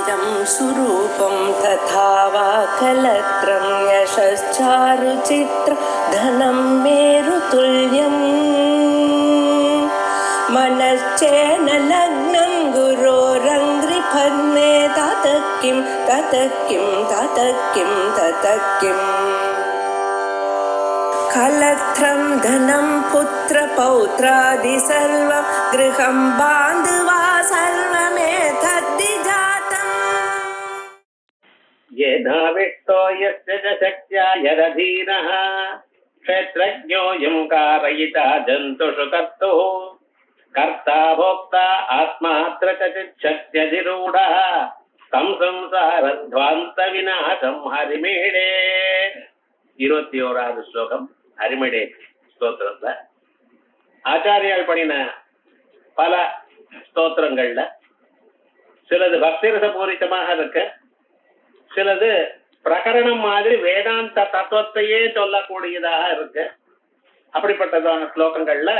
वेदं सुरूपं तथा वा कलत्रं यशश्चारुचित्र धनं मेरुतुल्यम् मनश्चेन लग्नं गुरोरङ्घ्रिफन्ने ततः किं कलत्रं धनं पुत्रपौत्रादि सर्वं गृहं बान्धवा सर्वमेतद्विजातम् येनाविष्टो यस्य च शक्त्या यदधीनः क्षेत्रज्ञोऽयं कारयिता जन्तुषु कर्तुः कर्ता भोक्ता आत्मात्र च चिच्छक्त्यधिरूढः तं संसारध्वान्तविनाशं हरिमीडे 21வது ஸ்லோகம் ஹரிமடே ஸ்தோத்திரத்துல ஆச்சாரியால் பண்ணின பல ஸ்தோத்திரங்கள்ல சிலது பக்திரச பூரித்தமாக இருக்கு, சிலது பிரகரணம் மாதிரி வேதாந்த தத்துவத்தையே சொல்லக்கூடியதாக இருக்கு. அப்படிப்பட்டதான ஸ்லோகங்கள்ல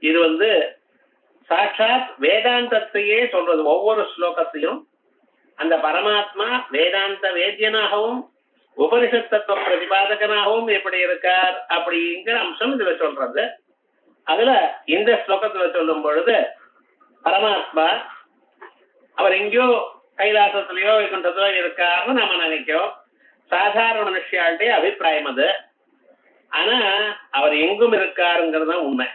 இது சாட்சாத் வேதாந்தத்தையே சொல்றது. ஒவ்வொரு ஸ்லோகத்தையும் அந்த பரமாத்மா வேதாந்த வேத்தியனாகவும் உபனிஷத் தத்துவ பிரதிபாதகனாகவும் எப்படி இருக்கார் அப்படிங்கிற அம்சம் இதுல சொல்றது. அதுல இந்த ஸ்லோகத்துல சொல்லும் பொழுது பரமாத்மா அவர் எங்கேயோ கைலாசத்திலேயோ வைகுண்டத்திலோ இருக்காருன்னு நம்ம நினைக்கிறோம். சாதாரண மனுஷியாளுடைய அபிப்பிராயம் அது. ஆனா அவர் எங்கும் இருக்காருங்கிறது தான் உண்மை.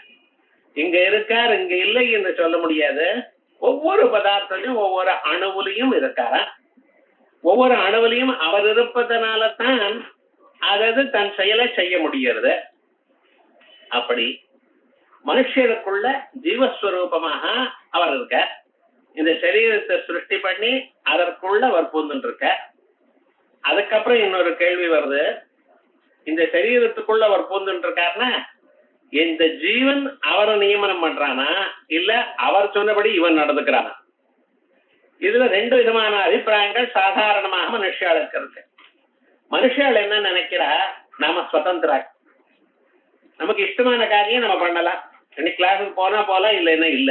இங்க இருக்கார் இங்க இல்லை என்று சொல்ல முடியாது. ஒவ்வொரு பதார்த்தத்தையும் ஒவ்வொரு அணுவுலையும் இருக்காரா. ஒவ்வொரு அணுவிலையும் அவர் இருப்பதனால தான் அதாவது தன் செயலை செய்ய முடிகிறது. அப்படி மனுஷருக்குள்ள ஜீவஸ்வரூபமாக அவர் இருக்க. இந்த சரீரத்தை சிருஷ்டி பண்ணி அதற்குள்ள அவர் பூந்துட்டு இருக்க. அதுக்கப்புறம் இன்னொரு கேள்வி வருது, இந்த சரீரத்துக்குள்ள அவர் பூந்துட்டு இருக்காருன்னா இந்த ஜீவன் அவரை நியமனம் பண்றானா இல்ல அவர் சொன்னபடி இவன் நடந்துக்கிறானா? இதுல ரெண்டு விதமான அபிப்பிராயங்கள் சாதாரணமாக மனுஷாளுக்கு இருக்கு. மனுஷாள் என்ன நினைக்கிறா, நாம சுதந்திரா, நமக்கு இஷ்டமான காரியம் நம்ம பண்ணலாம். இன்னைக்கு கிளாஸுக்கு போனா போலாம், இல்லைன்னா இல்ல.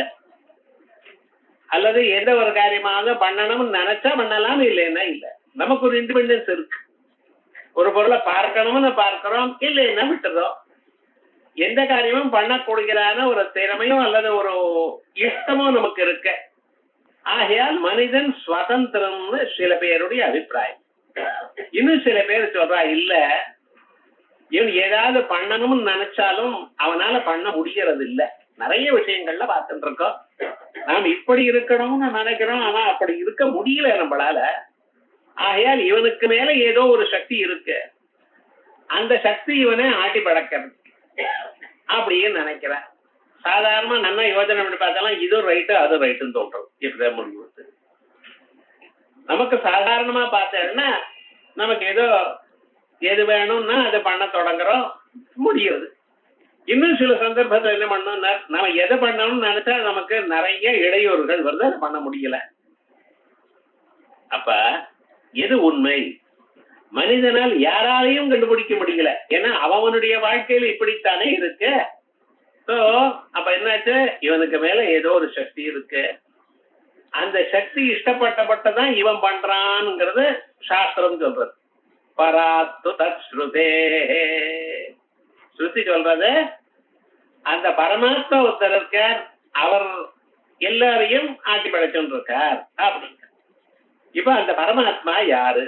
அல்லது எந்த ஒரு காரியமாக பண்ணணும்னு நினைச்சா பண்ணலாம், இல்லைன்னா இல்ல. நமக்கு ஒரு இண்டிபெண்டன்ஸ் இருக்கு. ஒரு பொருளை பார்க்கணும்னு பார்க்கிறோம், இல்லைன்னா விட்டுறோம். எந்த காரியமும் பண்ணக்கூடியதான ஒரு திறமையும் அல்லது ஒரு இஷ்டமும் நமக்கு இருக்கு. ஆகையால் மனிதன் சுதந்திரம்னு சில பேருடைய அபிப்பிராயம். இன்னும் சில பேர் சொல்றா, இல்ல இவன் ஏதாவது பண்ணணும்னு நினைச்சாலும் அவனால பண்ண முடியறது இல்ல. நிறைய விஷயங்கள்ல பார்த்துட்டு இருக்கோம். நாம் இப்படி இருக்கணும்னு நினைக்கிறோம், ஆனா அப்படி இருக்க முடியல நம்மளால. ஆகையால் இவனுக்கு மேல ஏதோ ஒரு சக்தி இருக்கு, அந்த சக்தி இவனை ஆட்டி பழக்கிறது அப்படின்னு நினைக்கிறேன். சாதாரணமா நல்லா யோசனை பண்ணி பார்த்தாலும் இது ரைட்டு அது ரைட்டுன்னு தோன்றும். இப்படிதான் முடிவு. நமக்கு சாதாரணமா பார்த்தேன்னா நமக்கு ஏதோ எது வேணும்னா அதை பண்ண தொடங்குறோம், முடியுது. இன்னும் சில சந்தர்ப்பத்தில் என்ன பண்ணோம்னா நம்ம எதை பண்ணணும்னு நினைச்சா நமக்கு நிறைய இடையூறுகள் வருது, அதை பண்ண முடியல. அப்ப எது உண்மை? மனிதனால் யாராலையும் கண்டுபிடிக்க முடியல. ஏன்னா அவனுடைய வாழ்க்கையில இப்படித்தானே இருக்கு. அப்ப என்னாச்சு, இவனுக்கு மேல ஏதோ ஒரு சக்தி இருக்கு. அந்த சக்தி இஷ்டப்பட்டதான் இவன் பண்றான்ங்கிறது சாஸ்திரம் சொல்றது. பராத்து தத் ஸ்ருதே, ஸ்ருதி சொல்றது அந்த பரமாத்மா ஒருத்தர் இருக்கார், அவர் எல்லாரையும் ஆட்டி படைச்சுட்டு இருக்கார் அப்படிங்க. இப்ப அந்த பரமாத்மா யாரு,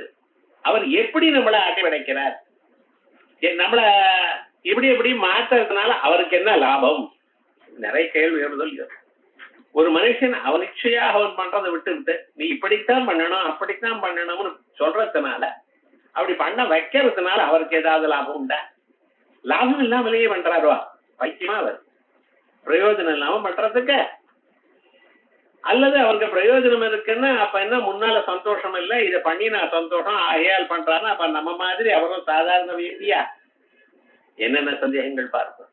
அவர் எப்படி நம்மளை ஆட்டி படைக்கிறார், நம்மள இப்படி எப்படி மாத்துறதுனால அவருக்கு என்ன லாபம்? நிறைய கேள்வி எழுதல். ஒரு மனுஷன் அவன் நிச்சயாக அவன் பண்றதை விட்டு நீ இப்படித்தான் பண்ணணும் அப்படித்தான் பண்ணணும்னு சொல்றதுனால, அப்படி பண்ண வைக்கிறதுனால அவருக்கு ஏதாவது லாபம் உண்டா? லாபம் இல்லாமலேயே பண்றாருவா, பைத்தியமா அவர் பிரயோஜனம் இல்லாம பண்றதுக்கு. அல்லது அவருக்கு பிரயோஜனம் இருக்குன்னா அப்ப என்ன, முன்னால சந்தோஷம் இல்லை, இதை பண்ணி நான் சந்தோஷம் ஆகையால் பண்றாருன்னா அப்ப நம்ம மாதிரி அவரும் சாதாரண வியக்தியா? என்னென்ன சந்தேகங்கள் பார்ப்போம்.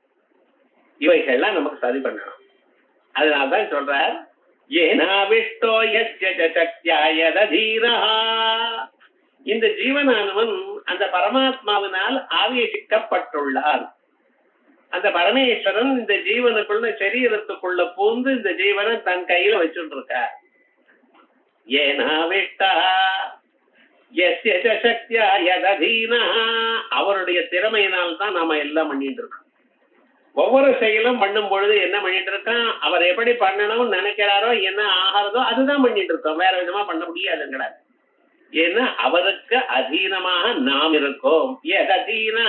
இவைகள்லாம் நமக்கு சரி பண்ணணும். அதனால்தான் சொல்றார், ஏனாவிஷ்டோ யஸ்ய சக்த்யா யததீரஹ. இந்த ஜீவனானவன் அந்த பரமாத்மாவினால் ஆவேசிக்கப்பட்டுள்ளார். அந்த பரமேஸ்வரன் இந்த ஜீவனுக்குள்ள சரீரத்துக்குள்ள பூந்து இந்த ஜீவனை தன் கையில வச்சுட்டு இருக்கார். ஏனாவிட்டா எஸ்ய ச சக்தியா யததீனா, அவருடைய திறமையினால் தான் நாம எல்லாம் பண்ணிட்டு இருக்கோம். ஒவ்வொரு செயலும் பண்ணும் பொழுது என்ன பண்ணிட்டு இருக்கோம், அவர் எப்படி பண்ணணும்னு நினைக்கிறாரோ என்ன ஆகிறதோ அதுதான் பண்ணிட்டு இருக்கோம். வேற விதமா பண்ண முடியாதுங்களா? ஏன்னா அவருக்கு அதீனமாக நாம் இருக்கோம். யததீனா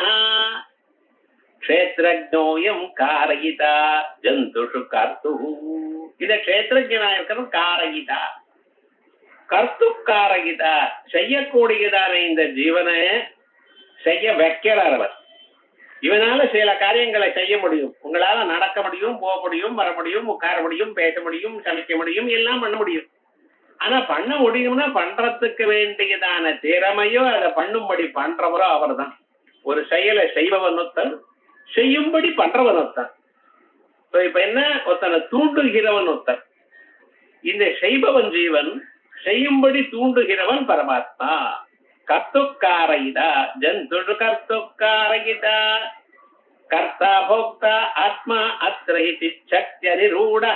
க்ஷேத்ரஜ்ஞோயம் காரயிதா ஜந்துஷு கர்த்து. இத க்ஷேத்ரஜனா இருக்கிறது காரயிதா, கர்த்து காரயிதா, செய்யக்கூடியதான இந்த ஜீவனை செய்ய வைக்கிறார் அவர். இவனால சில காரியங்களை செய்ய முடியும். உங்களால நடக்க முடியும், போக முடியும், வர முடியும், உட்கார முடியும், பேச முடியும், சமைக்க முடியும், எல்லாம் பண்ண முடியும். ஆனா பண்ண முடியும்னா பண்றதுக்கு வேண்டியதான திறமையோ அதை பண்ணும்படி பண்றவரோ அவர் தான். ஒரு செயலை செய்பவன் ஒருத்தன், செய்யும்படி பண்றவன் ஒருத்தன். இப்ப என்ன, ஒருத்தனை தூண்டுகிறவன் ஒருத்தன். இந்த செய்பவன் ஜீவன், செய்யும்படி தூண்டுகிறவன் பரமாத்மா. கர்த்துக்காரயிதா ஜந்து கர்த்துக்காரயிதா கர்த்தா போக்தா ஆத்மா அத்ரைதி சக்தி நிரூடா.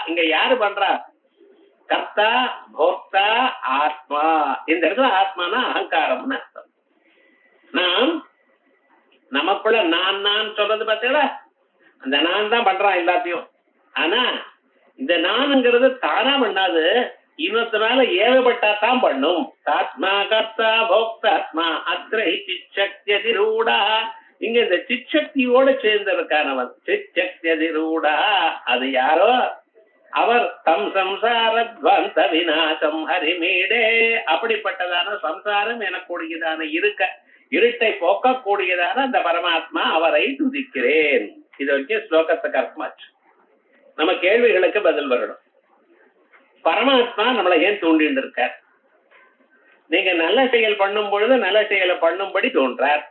இங்க யாரு பண்றா? கர்த்தா போக்தா ஆத்மா. இந்த இடத்துல ஆத்மானா அகங்காரம்னு அர்த்தம். நாம் நமக்குள்ள நான் சொல்றது பார்த்தீங்களா, அந்த நான் தான் பண்றான் எல்லாத்தையும். ஆனா இந்த நான்ங்கிறது தானா பண்ணாது, இன்னொருத்தனால ஏவப்பட்டா தான் பண்ணும். ஆத்மா கர்த்தா போக்தாத்மா அத்ரை சிச்சக்தியதிரூடா. இங்க இந்த சிச்சக்தியோட சேர்ந்திருக்கானவன் சிச்சக்தியதிரூடா. அது யாரோ அவர் தம் சம்சாரத்வந்த விநாசம் ஹரிமீடே. அப்படிப்பட்டதான சம்சாரம் எனக்கூடியதான இருட்டை போக்கக்கூடியதான அந்த பரமாத்மா, அவரை துதிக்கிறேன். இது வரைக்கும் ஸ்லோகத்துக்கு அர்த்தமாச்சு. நம்ம கேள்விகளுக்கு பதில் வரணும். பரமாத்மா நம்மளை ஏன் தூண்டிட்டு இருக்கார்? நீங்க நல்ல செயல் பண்ணும் பொழுது நல்ல செயலை பண்ணும்படி தோன்றார்,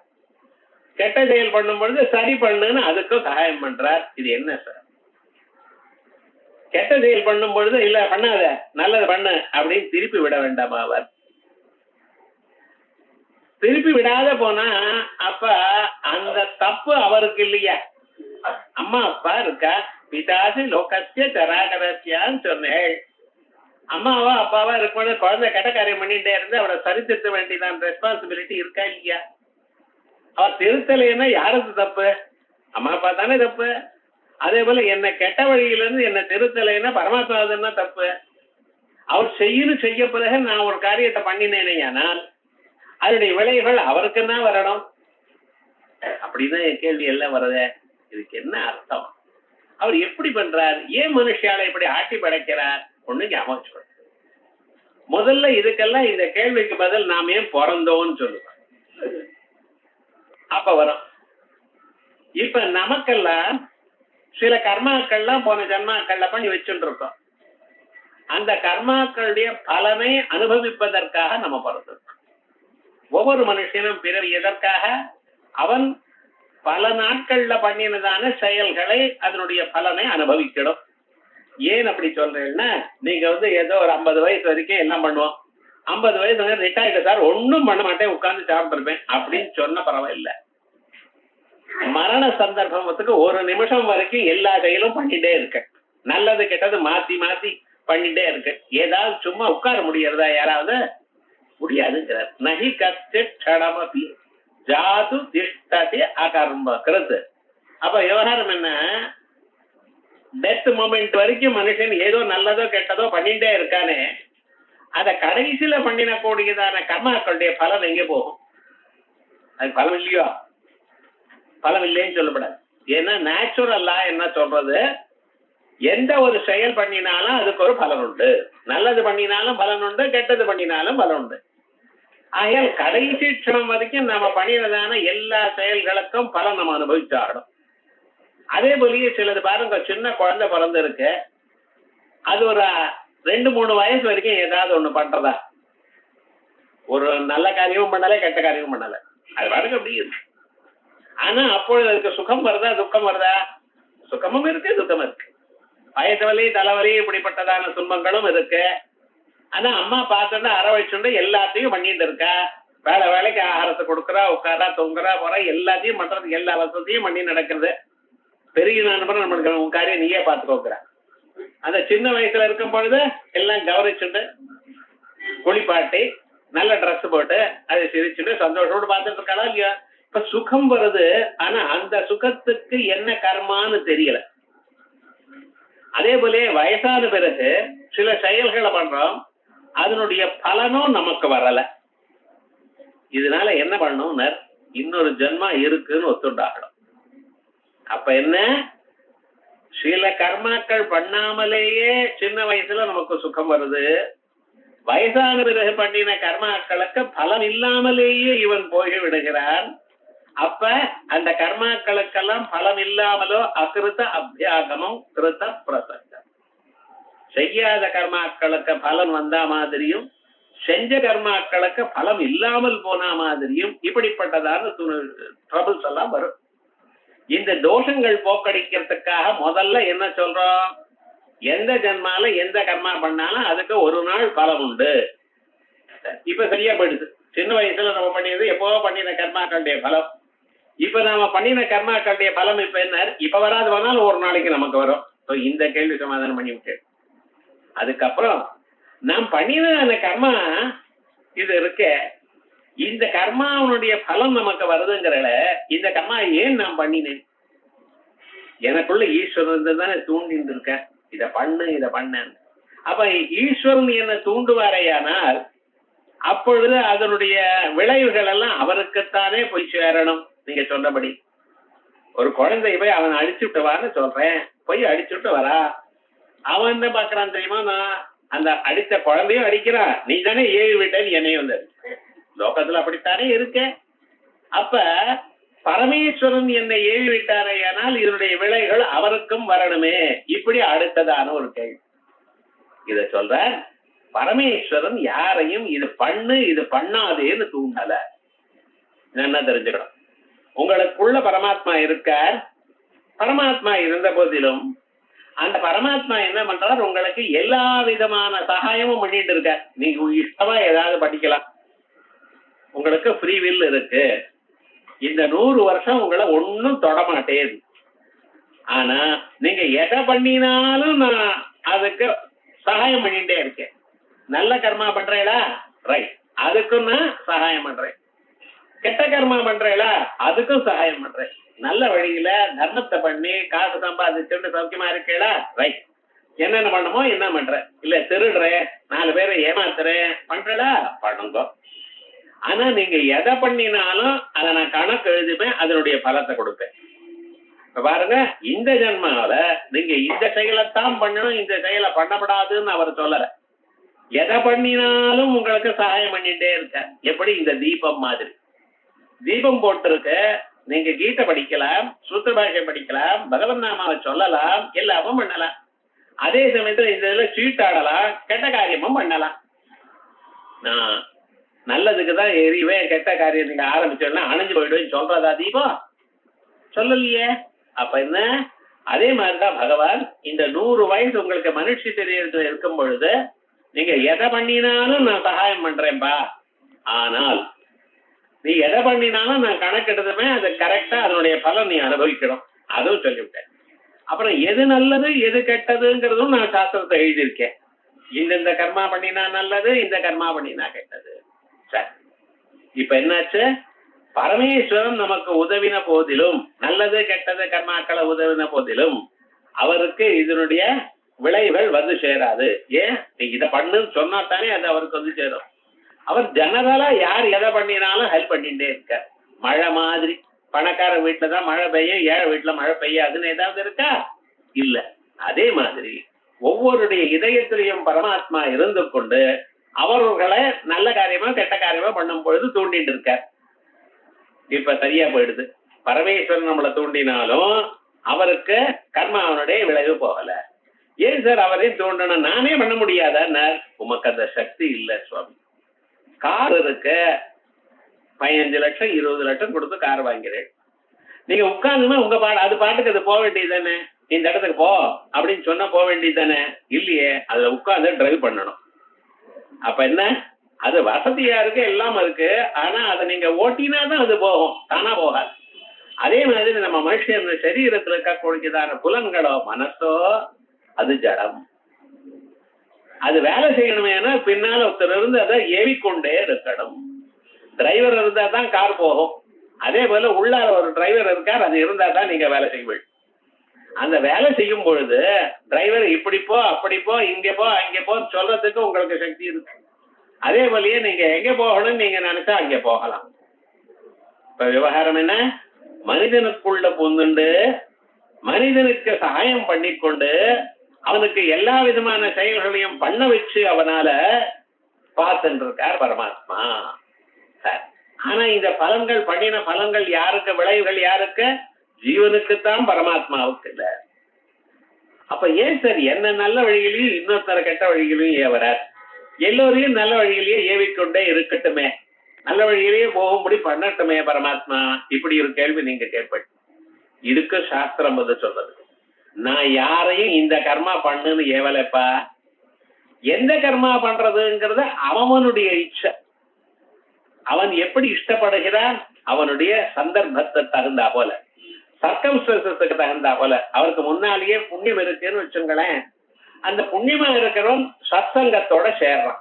கெட்ட செயல் பண்ணும் பொழுது சரி பண்ணுன்னு அதுக்கும் சகாயம் பண்றார். இது என்ன சார்? கெட்ட செயல் பண்ணும் பொழுது இல்ல பண்ணாத, நல்லது பண்ணு அப்படின்னு திருப்பி விட வேண்டாமா? அவர் திருப்பி விடாத போனா அப்ப அந்த தப்பு அவருக்கு இல்லையா? அம்மா அப்பா இருக்கா, பிதாசி லோகஸ்ய சராகரஸ்யான்னு சொன்னேன். அம்மாவா அப்பாவா இருக்கும்போது குழந்தை கெட்ட காரியம் பண்ணிட்டே இருந்து அவரை சரி திருத்த வேண்டியதான் ரெஸ்பான்சிபிலிட்டி இருக்கா இல்லையா? அவர் திருத்தலைன்னா யாருக்கு தப்பு? அம்மா அப்பா தானே தப்பு. அதே போல என்ன கெட்ட வழியில இருந்து என்ன திருத்தலைன்னா பரமாத்மா தப்பு. அவர் செய்ய பிறகு நான் ஒரு காரியத்தை பண்ணினேனையானால் அதனுடைய விளைவுகள் அவருக்குன்னா வரணும். அப்படின்னு என் கேள்வி எல்லாம் வருது. இதுக்கு என்ன அர்த்தம்? அவர் எப்படி பண்றார்? ஏன் மனுஷால இப்படி ஆட்டி படைக்கிறார்? ஒண்ணு ஞாபகம். முதல்ல இதுக்கெல்லாம் இந்த கேள்விக்கு பதில் நாம் ஏன் பிறந்தோம்னு சொல்லுவோம். அப்ப வரும். இப்ப நமக்கெல்லாம் சில கர்மாக்கள்லாம் போன ஜன்மாக்கள்ல பண்ணி வச்சுட்டு இருக்கோம். அந்த கர்மாக்களுடைய பலனை அனுபவிப்பதற்காக நம்ம பிறந்திருக்கோம். ஒவ்வொரு மனுஷனும் பிறர் எதற்காக? அவன் பல நாட்கள்ல பண்ணினதான செயல்களை அதனுடைய பலனை அனுபவிக்கணும். ஏன் அப்படி சொல்றேன்னா, நீங்க ஏதோ ஒரு 50 வயசு வரைக்கும் எல்லாம் பண்ணுவோம், 50 வயசு ரிட்டையர்டு சார் ஒன்னும் பண்ண மாட்டேன் உட்கார்ந்து சாப்பிட்டுருப்பேன் அப்படின்னு சொன்ன பரவாயில்லை. மரண சந்தர்ப்பத்துக்கு ஒரு நிமிஷம் வரைக்கும் எல்லா செயலும் பண்ணிட்டே இருக்க, நல்லது கெட்டது மாத்தி மாத்தி பண்ணிட்டே இருக்கு. ஏதாவது சும்மா உட்கார முடியறதா? யாராவது முடியாதுங்கிறார். நகி கஷ்டமபி ஜாது திஷ்டதி அகர்ம கிருத். அப்ப விவகாரம் என்ன? டெத் மொமெண்ட் வரைக்கும் மனுஷன் ஏதோ நல்லதோ கெட்டதோ பண்ணிட்டே இருக்கானே, அத கடைசியில பண்ணின கூடியதான கர்மாக்களுடைய பலன் எங்க போகும்? அது பலம் இல்லையோ? பலம் இல்லைன்னு சொல்லப்படாது. ஏன்னா நேச்சுரல்லா என்ன சொல்றது, எந்த ஒரு செயல் பண்ணினாலும் அதுக்கு ஒரு பலன் உண்டு. நல்லது பண்ணினாலும் பலன் உண்டு, கெட்டது பண்ணினாலும் பலன் உண்டு. ஆகையால் கடைசி க்ஷணம் வரைக்கும் நம்ம பண்ணினதான எல்லா செயல்களுக்கும் பலன் நம்ம அனுபவிச்சாடும். அதே போலயே சிலது பாருங்க, சின்ன குழந்தை பிறந்து இருக்கு, அது ஒரு 2-3 வயசு வரைக்கும் ஏதாவது ஒண்ணு பண்றதா? ஒரு நல்ல காரியமும் பண்ணல, கெட்ட காரியமும் பண்ணல, அது பாருங்க அப்படி இருக்கு. ஆனா அப்பொழுது அதுக்கு சுகம் வருதா துக்கம் வருதா? சுகமும் இருக்கு, துக்கம் இருக்கு. வயசு வலி, தலைவலி, இப்படிப்பட்டதான துன்பங்களும் இருக்கு. ஆனா அம்மா பார்த்துட்டு அரவழைச்சுண்டு எல்லாத்தையும் பண்ணிட்டு இருக்கா. வேலைக்கு ஆகாரத்தை கொடுக்குறா, உட்காரா, தொங்குறா, போறா, எல்லாத்தையும் பண்றதுக்கு எல்லா வசதியும் பண்ணி நடக்கிறது. பெரிய நண்பர் நம்மளுக்கு உன் காரியம் நீயே பார்த்துக்கோக்குற. அந்த சின்ன வயசுல இருக்கும் பொழுது எல்லாம் கவனிச்சுட்டு குளிப்பாட்டி நல்ல ட்ரெஸ் போட்டு அதை சிரிச்சுட்டு சந்தோஷோடு பார்த்துட்டு இருக்காளா இல்லையா? இப்ப சுகம் வருது, ஆனா அந்த சுகத்துக்கு என்ன கர்மான்னு தெரியல. அதே போல வயசான பிறகு சில செயல்களை பண்றோம், அதனுடைய பலனும் நமக்கு வரல. இதனால என்ன பண்ணணும், இன்னொரு ஜென்மா இருக்குன்னு ஒத்துண்டாகணும். அப்ப என்ன, சில கர்மாக்கள் பண்ணாமலேயே சின்ன வயசுல நமக்கு சுகம் வருது, வயசான பிறகு பண்ணின கர்மாக்களுக்கு பலன் இல்லாமலேயே இவன் போய் விடுகிறான். அப்ப அந்த கர்மாக்களுக்கெல்லாம் பலம் இல்லாமலோ அகிருத்த அபியாகமும் கிருத்த பிரசங்கம், செய்யாத கர்மாக்களுக்கு பலன் வந்தா மாதிரியும் செஞ்ச கர்மாக்களுக்கு பலம் இல்லாமல் போன மாதிரியும் இப்படிப்பட்டதான ட்ரபிள்ஸ் எல்லாம் வரும். இந்த தோஷங்கள் போக்கடிக்கிறதுக்காக முதல்ல என்ன சொல்றோம், எந்த ஜென்மால எந்த கர்மா பண்ணாலும் அதுக்கு ஒரு நாள் பலம் உண்டு. இப்ப சரியா போயிடுது. சின்ன வயசுல நம்ம பண்ணியது எப்போ பண்ணின கர்மாக்களுடைய பலம். இப்ப நாம பண்ணின கர்மாக்களுடைய பலம் இப்ப என்ன, இப்ப வராது வந்தாலும் ஒரு நாளைக்கு நமக்கு வரும். இந்த கேள்வி சமாதானம் பண்ணி விட்டேன். அதுக்கப்புறம் நாம் பண்ணின அந்த கர்மா இது இருக்க, இந்த கர்மாவனுடைய பலம் நமக்கு வருதுங்கிறல, இந்த கர்மா ஏன் நான் பண்ணினேன், எனக்குள்ள ஈஸ்வரன் தானே தூண்டிட்டு இருக்க, இத பண்ணு இத பண்ண. அப்ப ஈஸ்வரன் என்ன தூண்டுவாரையானால் அப்பொழுது அதனுடைய விளைவுகள் எல்லாம் அவருக்குத்தானே போய் சேரணும். நீங்க சொன்னபடி ஒரு குழந்தைய போய் அவன் அடிச்சுட்டு வான்னு சொல்றேன், போய் அடிச்சுட்டு வரா. அவன் என்ன பாக்குறான் தெரியுமா, நான் அந்த அடித்த குழந்தையும் அடிக்கிறான், நீ தானே ஏவி விட்டேன்னு என்னையும் வந்து லோகத்துல அப்படித்தானே இருக்க. அப்ப பரமேஸ்வரன் என்னை ஏவி விட்டாரையானால் இதனுடைய விளைவுகள் அவருக்கும் வரணுமே. இப்படி அடுத்ததான ஒரு கேள்வி. இத சொல்ற, பரமேஸ்வரன் யாரையும் இது பண்ணு இது பண்ணாதேன்னு தூண்டல. என்ன தெரிஞ்சுக்கணும், உங்களுக்குள்ள பரமாத்மா இருக்கார். பரமாத்மா இருந்த போதிலும் அந்த பரமாத்மா என்ன பண்றார், உங்களுக்கு எல்லா விதமான சகாயமும் பண்ணிட்டு இருக்கார். நீங்க இஷ்டமா ஏதாவது படிக்கலாம், உங்களுக்கு ஃப்ரீ வில் இருக்கு. இந்த 100 வருஷம் உங்களை ஒன்னும் தொடமாட்டேன். ஆனா நீங்க எதை பண்ணினாலும் நான் அதுக்கு சகாயம் பண்ணிட்டே இருக்கேன். நல்ல கர்மா பண்றீங்களா, ரைட், அதுக்கும் நான் சகாயம் பண்றேன். கெட்ட கர்மா பண்றீங்களா, அதுக்கும் சகாயம் பண்றேன். நல்ல வழியில தர்மத்தை பண்ணி காசு சம்பாதிச்சுட்டு சௌக்கியமா இருக்கீங்களா, ரைட், என்னென்ன பண்ணுமோ என்ன பண்றேன். இல்ல திருடுறேன், 4 பேரை ஏமாத்துறேன், பண்றீங்களா, பண்ணுங்க. ஆனா நீங்க எதை பண்ணினாலும் அதை நான் கணக்கு எழுதிப்பேன், அதனுடைய பலத்தை கொடுப்பேன். இப்ப பாருங்க, இந்த ஜென்மாவில நீங்க இந்த செயலைத்தான் பண்ணணும், இந்த செயலை பண்ணப்படாதுன்னு அவர் சொல்லல. எதை பண்ணினாலும் உங்களுக்கு சகாயம் பண்ணிட்டே இருக்க. எப்படி, இந்த தீபம் மாதிரி தீபம் போட்டிருக்க. நீங்க கீதை படிக்கலாம், சூத்திர பாஷை படிக்கலாம், பகவன் நாமாவை சொல்லலாம், எல்லாமும் பண்ணலாம். அதே சமயத்துல இந்த இதுல சீட்டாடலாம், கெட்ட காரியமும் பண்ணலாம். நான் நல்லதுக்குதான் எரிவேன், கெட்ட காரியம் நீங்க ஆரம்பிச்சோன்னா அணைஞ்சு போயிடுவேன் சொல்றதா தீபம்? சொல்லலையே. அப்ப என்ன, அதே மாதிரிதான் பகவான் இந்த 100 வயசு உங்களுக்கு மனுஷ சரீரத்துல இருக்கும் பொழுது நீங்க எதை பண்ணினாலும் நான் சகாயம் பண்றேன்பா. ஆனால் நீ எதை பண்ணினாலும் நான் கணக்கெடுத்துமே, அது கரெக்டா அதனுடைய பலன் நீ அனுபவிக்கணும். அதுவும் சொல்லிவிட்டேன். அப்புறம் எது நல்லது எது கெட்டதுங்கிறதும் நான் சாஸ்திரத்தை எழுதியிருக்கேன். இந்த கர்மா பண்ணினா நல்லது, இந்த கர்மா பண்ணினா கெட்டது. சரி, இப்ப என்னாச்சு, பரமேஸ்வரன் நமக்கு உதவின போதிலும், நல்லது கெட்டது கர்மாக்களை உதவின போதிலும் அவருக்கு இதனுடைய விளைவுகள் வந்து சேராது. ஏன், நீ இதை பண்ணுன்னு சொன்னா தானே அது அவருக்கு வந்து சேரும். அவர் ஜெனரலா யார் எதை பண்ணினாலும் ஹெல்ப் பண்ணிட்டே இருக்க. மழை மாதிரி பணக்கார வீட்டுலதான் மழை பெய்யும், ஏழை வீட்டுல மழை பெய்யாதுன்னு ஏதாவது இருக்கா? இல்ல. அதே மாதிரி ஒவ்வொருடைய இதயத்திலையும் பரமாத்மா இருந்து கொண்டு அவர்களை நல்ல காரியமா கெட்ட காரியமா பண்ணும் பொழுது தூண்டிட்டு இருக்கார். இப்ப சரியா போயிடுது. பரமேஸ்வரன் நம்மளை தூண்டினாலும் அவருக்கு கர்மாவனுடைய விளைவு போகல. ஏன் சார் அவரையும் தூண்டணும், நானே பண்ண முடியாதா? உமக்கு அந்த சக்தி இல்ல சுவாமி. கார் இருக்கு, 15 லட்சம் 20 லட்சம் கொடுத்து கார் வாங்கிறேன். நீங்க உட்கார்ந்துமே உங்க அது பாட்டுக்கு அது போக வேண்டியது தானே, இந்த இடத்துக்கு போ அப்படின்னு சொன்னா போக வேண்டியது தானே? இல்லையே, அதுல உட்கார்ந்து டிரைவ் பண்ணணும். அப்ப என்ன, அது வசதியா இருக்கு, எல்லாம் இருக்கு, ஆனா அதை நீங்க ஓட்டினா தான் அது போகும், தானா போகாது. அதே மாதிரி நம்ம மனுஷன் சரீரத்துல இருக்கக்கூடியதான புலன்களோ மனசோ அது ஜடம். அது வேலை செய்யணுமேனா பின்னால ஒருத்தர் இருந்து அதை ஏவிக்கொண்டே இருக்கணும். டிரைவர் இருந்தா தான் கார் போகும். அதே போல உள்ளார ஒரு டிரைவர் இருக்கார், அது இருந்தா தான் நீங்க வேலை செய்வீங்க. அந்த வேலை செய்யும் பொழுது டிரைவர் இப்படி போ அப்படி போ இங்க போ அங்க போ சொல்றதுக்கு உங்களுக்கு சக்தி இருக்கு. அதே போலயே நீங்க எங்க போகணும்னு நீங்க நினைச்சா அங்க போகலாம். இப்ப விவகாரம் என்ன, மனிதனுக்குள்ள புந்துண்டு மனிதனுக்கு சகாயம் பண்ணிக்கொண்டு அவனுக்கு எல்லா விதமான செயல்களையும் பண்ண வச்சு அவனால பார்த்துட்டு இருக்கார் பரமாத்மா. ஆனா இந்த பலன்கள் பண்ணின பலன்கள் யாருக்கு, விளைவுகள் யாருக்கு? ஜீவனுக்குத்தான், பரமாத்மாவுக்கு இல்ல. அப்ப ஏன் சார் என்ன நல்ல வழியிலையும் இன்னொருத்தர கெட்ட வழியிலையும் ஏவரார்? எல்லோரையும் நல்ல வழியிலேயே ஏவிக்கொண்டே இருக்கட்டுமே, நல்ல வழியிலேயே போகும்படி பண்ணட்டுமே பரமாத்மா. இப்படி ஒரு கேள்வி நீங்க கேட்பீங்க. இதுக்கு சாஸ்திரம் பதில் சொல்றது, நான் யாரையும் இந்த கர்மா பண்ணுன்னு ஏவலைப்பா. எந்த கர்மா பண்றதுங்கிறத அவனுடைய இச்சை. அவன் எப்படி இஷ்டப்படுகிறான், அவனுடைய சந்தர்ப்பத்தை தகுந்தா போல, சர்க்கம்ஸ்டன்சஸ்க்கு தகுந்தா போல. அவருக்கு முன்னாலேயே புண்ணியம் இருக்குன்னு வச்சுங்களேன், அந்த புண்ணியமா இருக்கிறவன் சத்சங்கத்தோட சேர்றான்.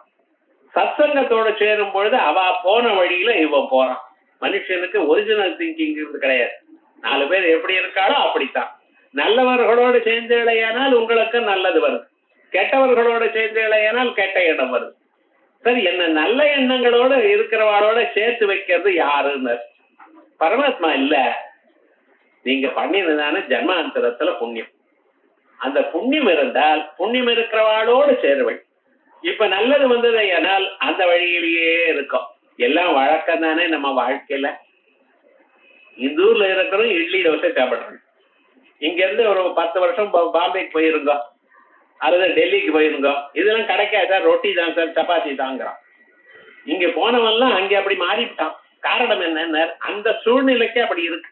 சத்சங்கத்தோட சேரும் பொழுது அவ போன வழியில இவன் போறான். மனுஷனுக்கு ஒரிஜினல் திங்கிங் கிடையாது. 4 பேர் எப்படி இருக்காளோ அப்படித்தான். நல்லவர்களோடு சேர்ந்து இளையானால் உங்களுக்கு நல்லது வருது, கெட்டவர்களோட சேர்ந்து இளையானால் கெட்ட எண்ணம் வருது. சரி, என்ன நல்ல எண்ணங்களோட இருக்கிறவாளோட சேர்த்து வைக்கிறது யாருன்னு? பரமாத்மா இல்ல. நீங்க பண்ணினதான ஜன்மாந்தரத்துல புண்ணியம். அந்த புண்ணியம் இருந்தால் புண்ணியம் இருக்கிறவாளோடு சேருவள். இப்ப நல்லது வந்தது ஆனால் அந்த வழியிலேயே இருக்கும். எல்லாம் வழக்கம் தானே நம்ம வாழ்க்கையில. இந்த ஊர்ல இருக்கிறோம், இட்லி தோசை சாப்பிடுறோம். இங்க இருந்து ஒரு 10 வருஷம் பாம்பேக்கு போயிருங்க அல்லது டெல்லிக்கு போயிருங்க, இதெல்லாம் கிடைக்காத ரொட்டி தான் சார், சப்பாத்தி தாங்கிறான். இங்க போனவெல்லாம் அங்க அப்படி மாறிவிட்டான். காரணம் என்ன, அந்த சூழ்நிலைக்கு அப்படி இருக்கு.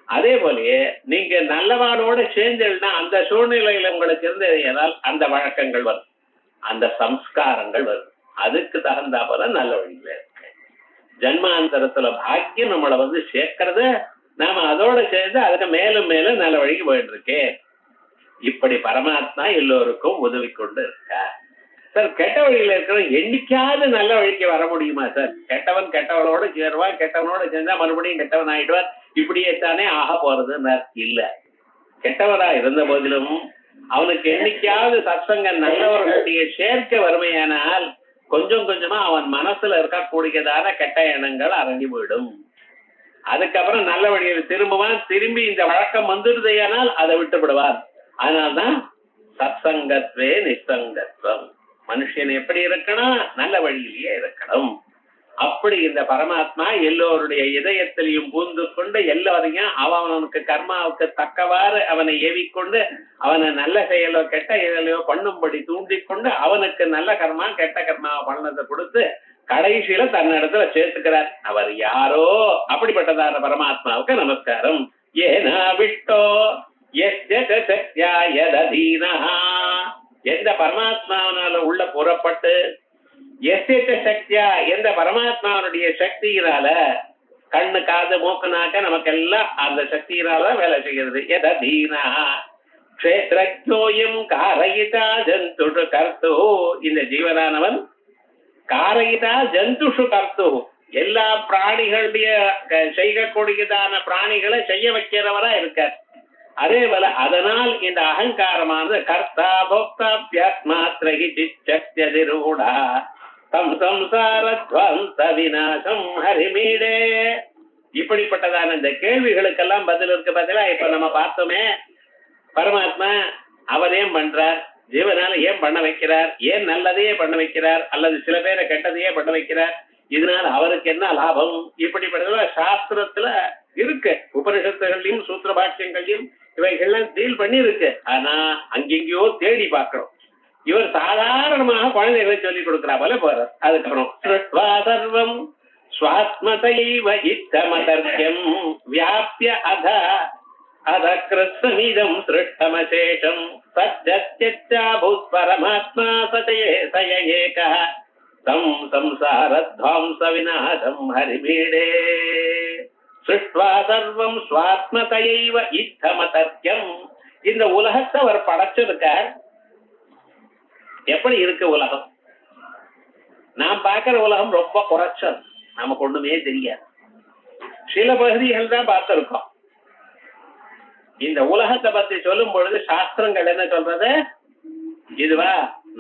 அதே போலயே நீங்க நல்லவானோட சேர்ந்தா அந்த சூழ்நிலையில உங்களுக்கு இருந்ததால் அந்த வழக்கங்கள் வரும், அந்த சம்ஸ்காரங்கள் வரும். அதுக்கு தகுந்தா போல நல்ல வழியில இருக்கு. ஜன்மாந்தரத்துல பாக்கியம் நம்மளை சேர்க்கறது, நாம அதோட சேர்ந்து அதுக்கு மேலும் மேலும் நல்ல வழிக்கு போயிட்டு இருக்கேன். இப்படி பரமாத்மா எல்லோருக்கும் உதவி கொண்டு இருக்கார். சார், கெட்ட வழியில இருக்கிறவன் என்னைக்காவது நல்ல வழிக்கு வர முடியுமா சார்? கெட்டவன் கெட்டவனோட சேருவான், கெட்டவனோட சேர்ந்தா மறுபடியும் கெட்டவன் ஆயிடுவார். இப்படியே தானே ஆக போறதுன்னு இல்ல. கெட்டவரா இருந்த போதிலும் அவனுக்கு என்னைக்காவது சத்சங்க நல்லவர்களுடைய சேர்க்கை வறுமையானால் கொஞ்சம் கொஞ்சமா அவன் மனசுல இருக்கக்கூடியதான கெட்ட எண்ணங்கள் அடங்கி போயிடும். அதுக்கப்புறம் நல்ல வழியில் திரும்புவான். திரும்பி இந்த வழக்கம் வந்துடுதையானால் அதை விட்டு விடுவார். அதனால்தான் சத்சங்கத்வே நிசங்கத்வம். மனுஷன் எப்படி இருக்கணும், நல்ல வழியிலேயே இருக்கணும். அப்படி இந்த பரமாத்மா எல்லோருடைய இதயத்திலையும் பூந்து கொண்டு எல்லோரையும் அவனுக்கு கர்மாவுக்கு தக்கவாறு அவனை ஏவிக்கொண்டு அவனை நல்ல செயலோ கெட்ட செயலையோ பண்ணும்படி தூண்டிக்கொண்டு அவனுக்கு நல்ல கர்மா கெட்ட கர்மாவை பண்ணதை கொடுத்து கடைசியில தன்னிடத்துல சேர்த்துக்கிறார். அவர் யாரோ அப்படிப்பட்டதான பரமாத்மாவுக்கு நமஸ்காரம். ஏனா விட்டோ எந்த பரமாத்மாவனால உள்ள புறப்பட்டு சக்தியா எந்த பரமாத்மாவனுடைய சக்தியினால கண்ணு காது மூக்கு நாக்க நமக்கெல்லாம் அந்த சக்தியினால வேலை செய்கிறது. எதீனா க்ஷேத்ரோயம் காரயிதா ஜந்துஷு கர்த்து. இந்த ஜீவனானவன் காரயிதா ஜந்துஷு கர்த்து, எல்லா பிராணிகளுடைய செய்யக்கூடியதான பிராணிகளை செய்ய வைக்கிறவரா இருக்கார். அதே போல அதனால் இந்த அகங்காரமானது கர்த்தா போக்தாப்யாத்மாத்ரகி சிச்சக்தியதிரூடா தம் சம்சாரத்வந்த விநாசம் ஹரிமீடே. இப்படிப்பட்டதான இந்த கேள்விகளுக்கெல்லாம் பதில் இருக்கு. பதிலா இப்ப நம்ம பார்த்தோமே, பரமாத்மா அவர் ஏன் பண்றார், ஜீவனால ஏன் பண்ண வைக்கிறார், ஏன் நல்லதையே பண்ண வைக்கிறார் அல்லது சில பேரை கெட்டதையே பண்ண வைக்கிறார், இதனால அவருக்கு என்ன லாபம், இப்படிப்பட்ட சாஸ்திரத்துல இருக்கு. உபனிஷத்துகளையும் சூத்திர பாஷ்யங்களையும் இவைகள்லாம் டீல் பண்ணி இருக்கு. ஆனா அங்கெங்கயோ தேடி பார்க்கிறோம். இவர் சாதாரணமாக குழந்தைகளை சொல்லி கொடுக்கிறா போல போறார். அதுக்கப்புறம் சர்வம் ஸ்வாத்மதைவ இத்தமதர்க்கியம் வியாப்ய அத அத கிருஷ்ணமிதம் சிருஷ்டமசேஷம் சத்யத்யச்சாபூத் பரமாத்மா சதயே சய ஏகः தம் சம்சாரத்வாம்ச விநாசம் ஹரிமீடே. சிருஷ்ட்வா சர்வம் ஸ்வாத்மதைவ இத்தமதர்க்கியம். இந்த உலகத்தை அவர் படைச்சிருக்கார். எப்படி இருக்கு உலகம்? நாம் பார்க்கிற உலகம் ரொம்ப குறைச்சல், நமக்கு ஒண்ணுமே தெரியாது. சில பகுதிகள் தான் பார்த்திருக்கோம். இந்த உலகத்தை பத்தி சொல்லும் பொழுது சாஸ்திரங்கள் என்ன சொல்றது? இதுவா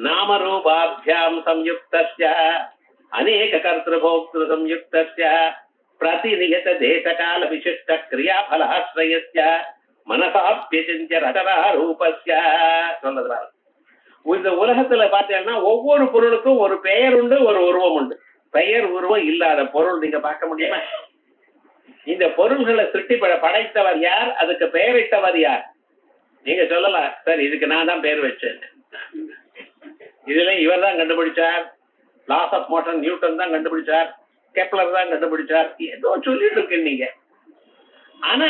நாமரூபாபியாம் சம்யுக்தஸ்ய அநேக கர்த்திருபோக்திரு சம்யுக்தஸ்ய பிரதிநியத தேசகால விசிஷ்ட கிரியாபலாஸ்ரயஸ்ய மனசாப்யசிஞ்ச ரசனா ரூபஸ்ய சொல்றது பாருங்க. இந்த உலகத்துல பார்த்தீங்கன்னா ஒவ்வொரு பொருளுக்கும் ஒரு பெயர் உண்டு, ஒரு உருவம் உண்டு. பெயர் உருவம் இல்லாத பொருள் நீங்க பார்க்க முடியுமா? இந்த பொருள்களை சிருஷ்டி படைத்தவர் யார்? அதுக்கு பெயரிட்டவர் யார்? நீங்க சொல்லலாம், சார் இதுக்கு நான் தான் பெயர் வச்சேன், இதுல இவர் தான் கண்டுபிடிச்சார், லாஸ் ஆஃப் மோஷன் நியூட்டன் தான் கண்டுபிடிச்சார், கெப்லர் தான் கண்டுபிடிச்சார், ஏதோ சொல்லிட்டு இருக்கு நீங்க. ஆனா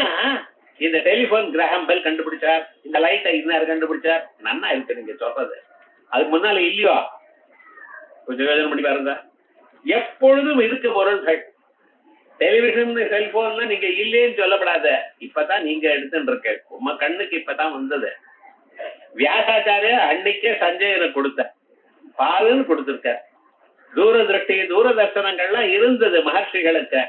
இந்த டெலிபோன் கிரஹாம் பெல் கண்டுபிடிச்சார், இந்த லைட்டை இன்னார் கண்டுபிடிச்சார், நன்னா இருக்கு நீங்க சொல்றது. அதுக்கு முன்னால இல்லையோ? கொஞ்சம் யோசனை பண்ணி பாருங்க. எப்பொழுதும் இருக்கு பொருள்கள். டெலிவிஷன் செல்போன்ல நீங்க இல்லேன்னு சொல்லப்படாத, இப்பதான் நீங்க எடுத்துட்டு இருக்க, உங்க கண்ணுக்கு இப்பதான் வந்தது. வியாசாச்சாரிய அன்னைக்கே சஞ்சயனுக்கு கொடுத்த பாலுன்னு கொடுத்திருக்க. தூரதிருஷ்டி தூரதர்சனங்கள்லாம் இருந்தது மகர்ஷிகளுக்கு.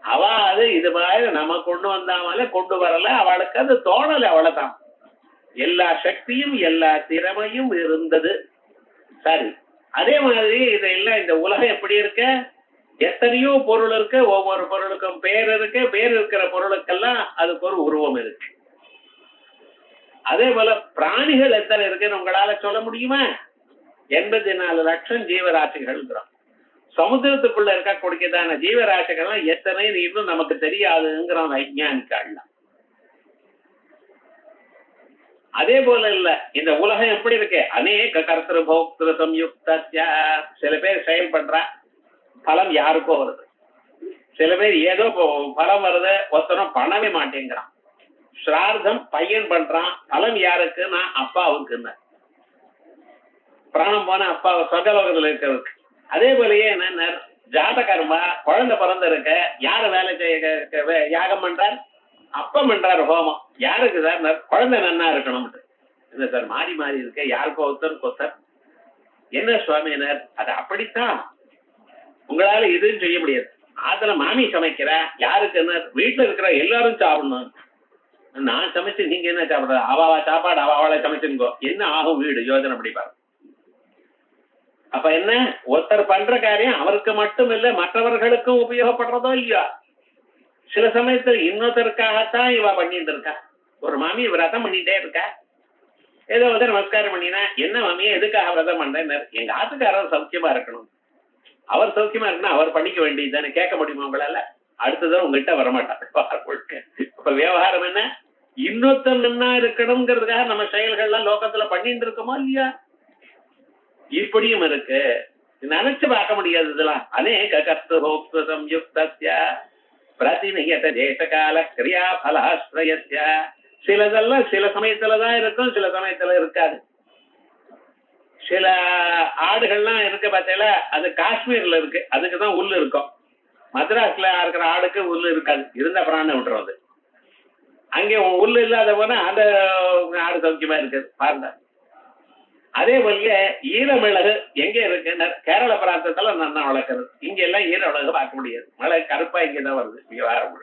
அவ அது இது மாதிரி நம்ம கொண்டு வந்தாமல கொண்டு வரல, அவளுக்கு அது தோணல, அவ்வளவுதான். எல்லா சக்தியும் எல்லா திறமையும் இருந்தது. சரி, அதே மாதிரி இதெல்லாம் இந்த உலகம் எப்படி இருக்க? எத்தனையோ பொருள் இருக்கு, ஒவ்வொரு பொருளுக்கும் பேர் இருக்கு, பேர் இருக்கிற பொருளுக்கெல்லாம் அதுக்கு ஒரு உருவம் இருக்கு. அதே போல பிராணிகள் எத்தனை இருக்குன்னு உங்களால சொல்ல முடியுமா? 84 லட்சம் ஜீவராசிகள் இருக்கிறோம். சமுத்திரத்துக்குள்ள இருக்கக்கூடியதான ஜீவராசிகள்லாம் எத்தனை இன்னும் நமக்கு தெரியாதுங்கிறோம் வைஜானிக்கால. அதே போல இல்ல, இந்த உலகம் எப்படி இருக்கு? அநேக கர்த்திரு போக்திரு சம்யுக்தஸ்ய. சில பேர் செயல்படுறா, பலம் யாருக்கோ வருது. சில பேர் ஏதோ பலம் வருது, ஒருத்தரும் பண்ணவே மாட்டேங்கிறான். ஸ்ரார்த்தம் பையன் பண்றான், பலம் யாருக்குன்னா அப்பாவுக்குன்னு. பிராணம் போன அப்பாவை சொர்க்கலோகத்துல இருக்கிறதுக்கு. அதே போலயே என்ன ஜாதகர்மா, குழந்தை பிறந்த இருக்க, யாரு வேலை செய்ய யாகம் பண்றார்? அப்பம் பண்றாரு ஹோமம். யாருக்கு சார்? குழந்தை நன்னா இருக்கணும். என்ன சார் மாறி மாறி இருக்க, யாருக்கோ ஒருத்தருக்கு ஒருத்தர். என்ன சுவாமியினர்? அது அப்படித்தான், உங்களால இதுன்னு செய்ய முடியாது. அதுல மாமி சமைக்கிற யாருக்கு? என்ன வீட்டுல இருக்கிற எல்லாரும் சாப்பிடணும். நான் சமைச்சு நீங்க என்ன சாப்பிடுற? அவாவா சாப்பாடு அவளை சமைச்சுங்கோ, என்ன ஆகும் வீடு? யோஜனை படிப்பாரு. அப்ப என்ன, ஒருத்தர் பண்ற காரியம் அவருக்கு மட்டும் இல்ல, மற்றவர்களுக்கும் உபயோகப்படுறதோ இல்லையா? சில சமயத்துல இன்னொருத்தருக்காகத்தான் இவ பண்ணிட்டு இருக்கா. ஒரு மாமி விரதம் பண்ணிட்டே இருக்கா, ஏதோ வந்து நமஸ்காரம் பண்ணினா, என்ன மாமியை எதுக்காக விரதம் பண்றேன்? எங்க ஆத்துக்காரர் சௌக்கியமா இருக்கணும், அவர் சௌக்கியமா இருக்குன்னா அவர் பண்ணிக்க வேண்டியதுதானே. கேட்க முடியுமா உங்களால? அடுத்ததான் உங்ககிட்ட வரமாட்டாங்க. இப்ப விவகாரம் என்ன, இன்னொருத்தர் நன்னா இருக்கணுங்கிறதுக்காக நம்ம செயல்கள்லாம் லோகத்துல பண்ணிட்டு இருக்கோமா இல்லையா? இப்படியும் இருக்கு, நினைச்சு பார்க்க முடியாது இதெல்லாம். அநேக கர்த்திரு சம்யுக்தஸ்ய பிரதிநியத தேசகால கிரியா பலாஸ்ரயஸ்ய. சிலதெல்லாம் சில சமயத்துலதான் இருக்கும், சில சமயத்துல இருக்காது. சில ஆடுகள்லாம் இருக்கு பார்த்தீங்களா, அது காஷ்மீர்ல இருக்கு, அதுக்குதான் உள்ள இருக்கும். மദ്രാஸ்ல இருக்கிற ஆடுக்கு உள்ள இருக்காது, இருந்த பிராணம் விட்டுறது. அங்கே உள்ள இல்லாத போனா அந்த ஆடு சௌக்கியமா இருக்குது பாருங்க. அதே போல ஈரமிளகு எங்க இருக்கு? கேரள பிராந்தத்துல நல்லா வளர்க்கறது. இங்க எல்லாம் ஈரமிளகு பார்க்க முடியாது, மிளகு கருப்பா இங்கதான் வருது விவகாரம்.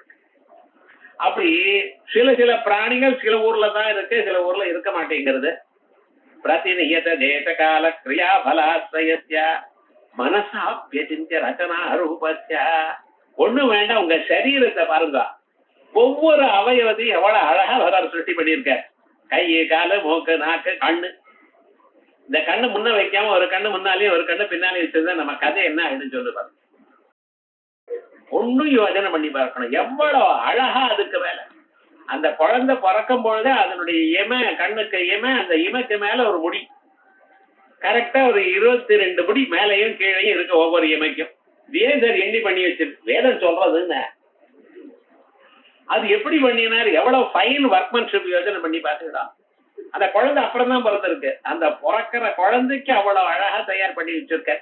அப்படி சில சில பிராணிகள் சில ஊர்ல தான் இருக்கு, சில ஊர்ல இருக்க மாட்டேங்கிறது. பிரதிநியத தேசகால கிரியா பலாஸ்ரயஸ்ய மனசாப்யசிஞ்ச ரச்சனா ரூபஸ்ய. ஒண்ணு வேண்டாம், உங்க சரீரத்தை பாருங்க, ஒவ்வொரு அவயவத்தையும் எவ்வளவு அழகா பகவான் சிருஷ்டி பண்ணியிருக்க. கை, காலு, மூக்கு, நாக்கு, கண்ணு. இந்த கண்ணு முன்ன வைக்காம ஒரு கண்ணு முன்னாலேயும் ஒரு கண்ணு பின்னாலே வச்சிருந்தா நம்ம கதை என்ன ஆயிடுன்னு சொல்லு பாருங்க. ஒன்னும் யோஜனை பண்ணி பார்க்கணும், எவ்வளவு அழகா அதுக்கு மேல. அந்த குழந்தை பிறக்கும் பொழுது அதனுடைய இமை, கண்ணுக்கு இமை, அந்த இமைக்கு மேல ஒரு முடி, கரெக்டா ஒரு 22 முடி மேலையும் கீழையும் இருக்கு ஒவ்வொரு இமைக்கும். ஏன் சார் எண்ணி பண்ணி வச்சிருக்கு? வேதம் சொல்றதுன்னு. அது எப்படி பண்ணினாரு? எவ்வளவு ஃபைன் ஒர்க்மன்ஷிப் யோஜனை பண்ணி பார்த்துடா. அந்த குழந்தை அப்புறம் தான் பிறந்திருக்கு, அந்த பிறக்கிற குழந்தைக்கு அவ்வளவு அழகா தயார் பண்ணி வச்சிருக்க.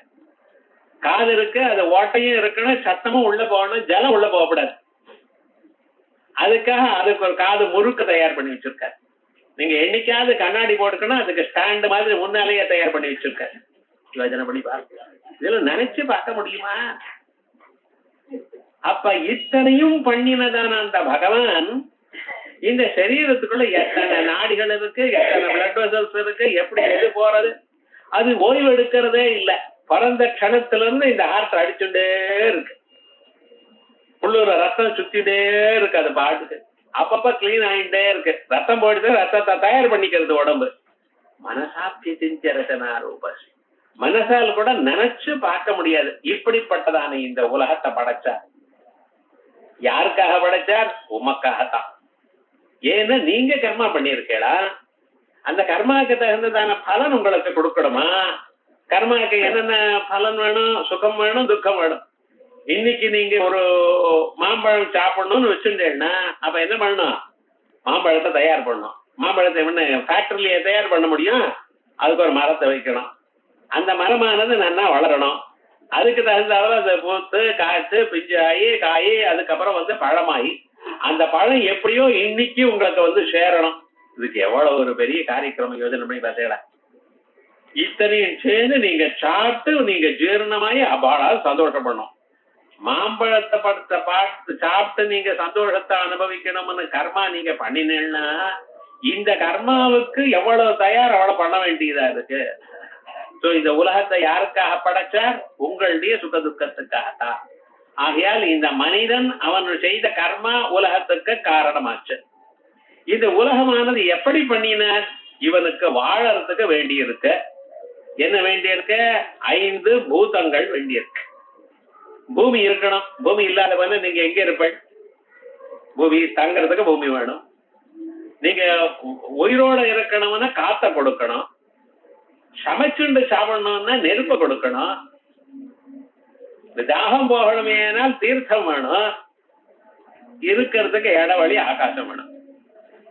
காது இருக்கு, அது ஓட்டையும் இருக்கணும், சத்தமும் உள்ள போகணும், ஜலம் உள்ள போகக்கூடாது. அதுக்காக அதுக்கு ஒரு காது முறுக்கு தயார் பண்ணி வச்சிருக்காரு. நீங்க என்னைக்காவது கண்ணாடி போட்டுக்கணும், அதுக்கு ஸ்டாண்ட் மாதிரி முன்னாலேயே தயார் பண்ணி வச்சிருக்க. யோஜனை பண்ணி பாருங்க, இதுல நினைச்சு பார்க்க முடியுமா? அப்ப இத்தனையும் பண்ணினதான அந்த பகவான் இந்த சரீரத்துக்குள்ள எத்தனை நாடிகள் இருக்கு, எத்தனை பிளட் வெசல்ஸ் இருக்கு, எப்படி எது போறது, அது ஓய்வு எடுக்கிறதே இல்ல. பிறந்த க்ஷணத்துல இருந்து இந்த ஹார்ட் அடிச்சுட்டே இருக்கு, உள்ளூர ரத்தம் சுத்திட்டே இருக்கு, அது பாட்டுக்கு அப்பப்ப கிளீன் ஆகிட்டே இருக்கு. ரத்தம் போயிட்டு ரத்தத்தை தயார் பண்ணிக்கிறது உடம்பு. மனசாட்சி சிஞ்சரசனா ரூபசி, மனசால் கூட நினைச்சு பார்க்க முடியாது. இப்படிப்பட்டதான இந்த உலகத்தை படைச்சார். யாருக்காக படைச்சார்? உமக்காகத்தான். ஏன்னா நீங்க கர்மா பண்ணிருக்கீங்களா, அந்த கர்மாவுக்கு தகுந்ததான பலன் உங்களுக்கு கொடுக்கணுமா? கர்மாவுக்கு என்னென்ன பலன் வேணும்? சுகம் வேணும், துக்கம் வேணும். இன்னைக்கு நீங்க ஒரு மாம்பழம் சாப்பிடணும்னு வச்சுட்டேன்னா அப்ப என்ன பண்ணணும்? மாம்பழத்தை தயார் பண்ணணும். மாம்பழத்தை என்ன ஃபேக்டரியிலேயே தயார் பண்ண முடியும்? அதுக்கு ஒரு மரத்தை வைக்கணும். அந்த மரமானது நல்லா வளரணும். அதுக்கு தகுந்தால அதை பூத்து காய்ச்சி பிஞ்சாயி காயி அதுக்கப்புறம் பழமாயி அந்த பழம் எப்படியோ இன்னைக்கு உங்களுக்கு சேரணும். இதுக்கு எவ்வளவு ஒரு பெரிய காரியக்கிரம யோஜனை பண்ணி பார்த்தீங்களா? இத்தனையும் சேர்ந்து நீங்க சாப்பிட்டு நீங்க ஜீரணமாயி அபாடா சந்தோஷப்படணும். மாம்பழத்தை பார்த்து சாப்பிட்டு நீங்க சந்தோஷத்தை அனுபவிக்கணும்னு கர்மா நீங்க பண்ணினீங்கன்னா இந்த கர்மாவுக்கு எவ்வளவு தயார் அவ்வளவு பண்ண வேண்டியதா இருக்கு. சோ இந்த உலகத்தை யாருக்காக படைச்சார்? உங்களுடைய சுக துக்கத்துக்காகத்தான். ஆகையால் இந்த மனிதன் அவன் செய்த கர்மா உலகத்துக்கு காரணமாச்சு. இந்த உலகமானது எப்படி பண்ணினார்? இவனுக்கு வாழறதுக்கு வேண்டியிருக்கு. என்ன வேண்டியிருக்கு? 5 பூதங்கள் வேண்டியிருக்கு. பூமி இருக்கணும். பூமி இல்லாத நீங்க எங்க இருப்ப? பூமி தங்கறதுக்கு பூமி வேணும். நீங்க உயிரோட இருக்கணும்னா காத்த கொடுக்கணும். சமைச்சுண்டு சாப்பிடணும்னா நெருப்ப கொடுக்கணும். தாகம் போகணுமேனால் தீர்த்தம் வேணும். இருக்கிறதுக்கு இட வழி ஆகாசம் வேணும்.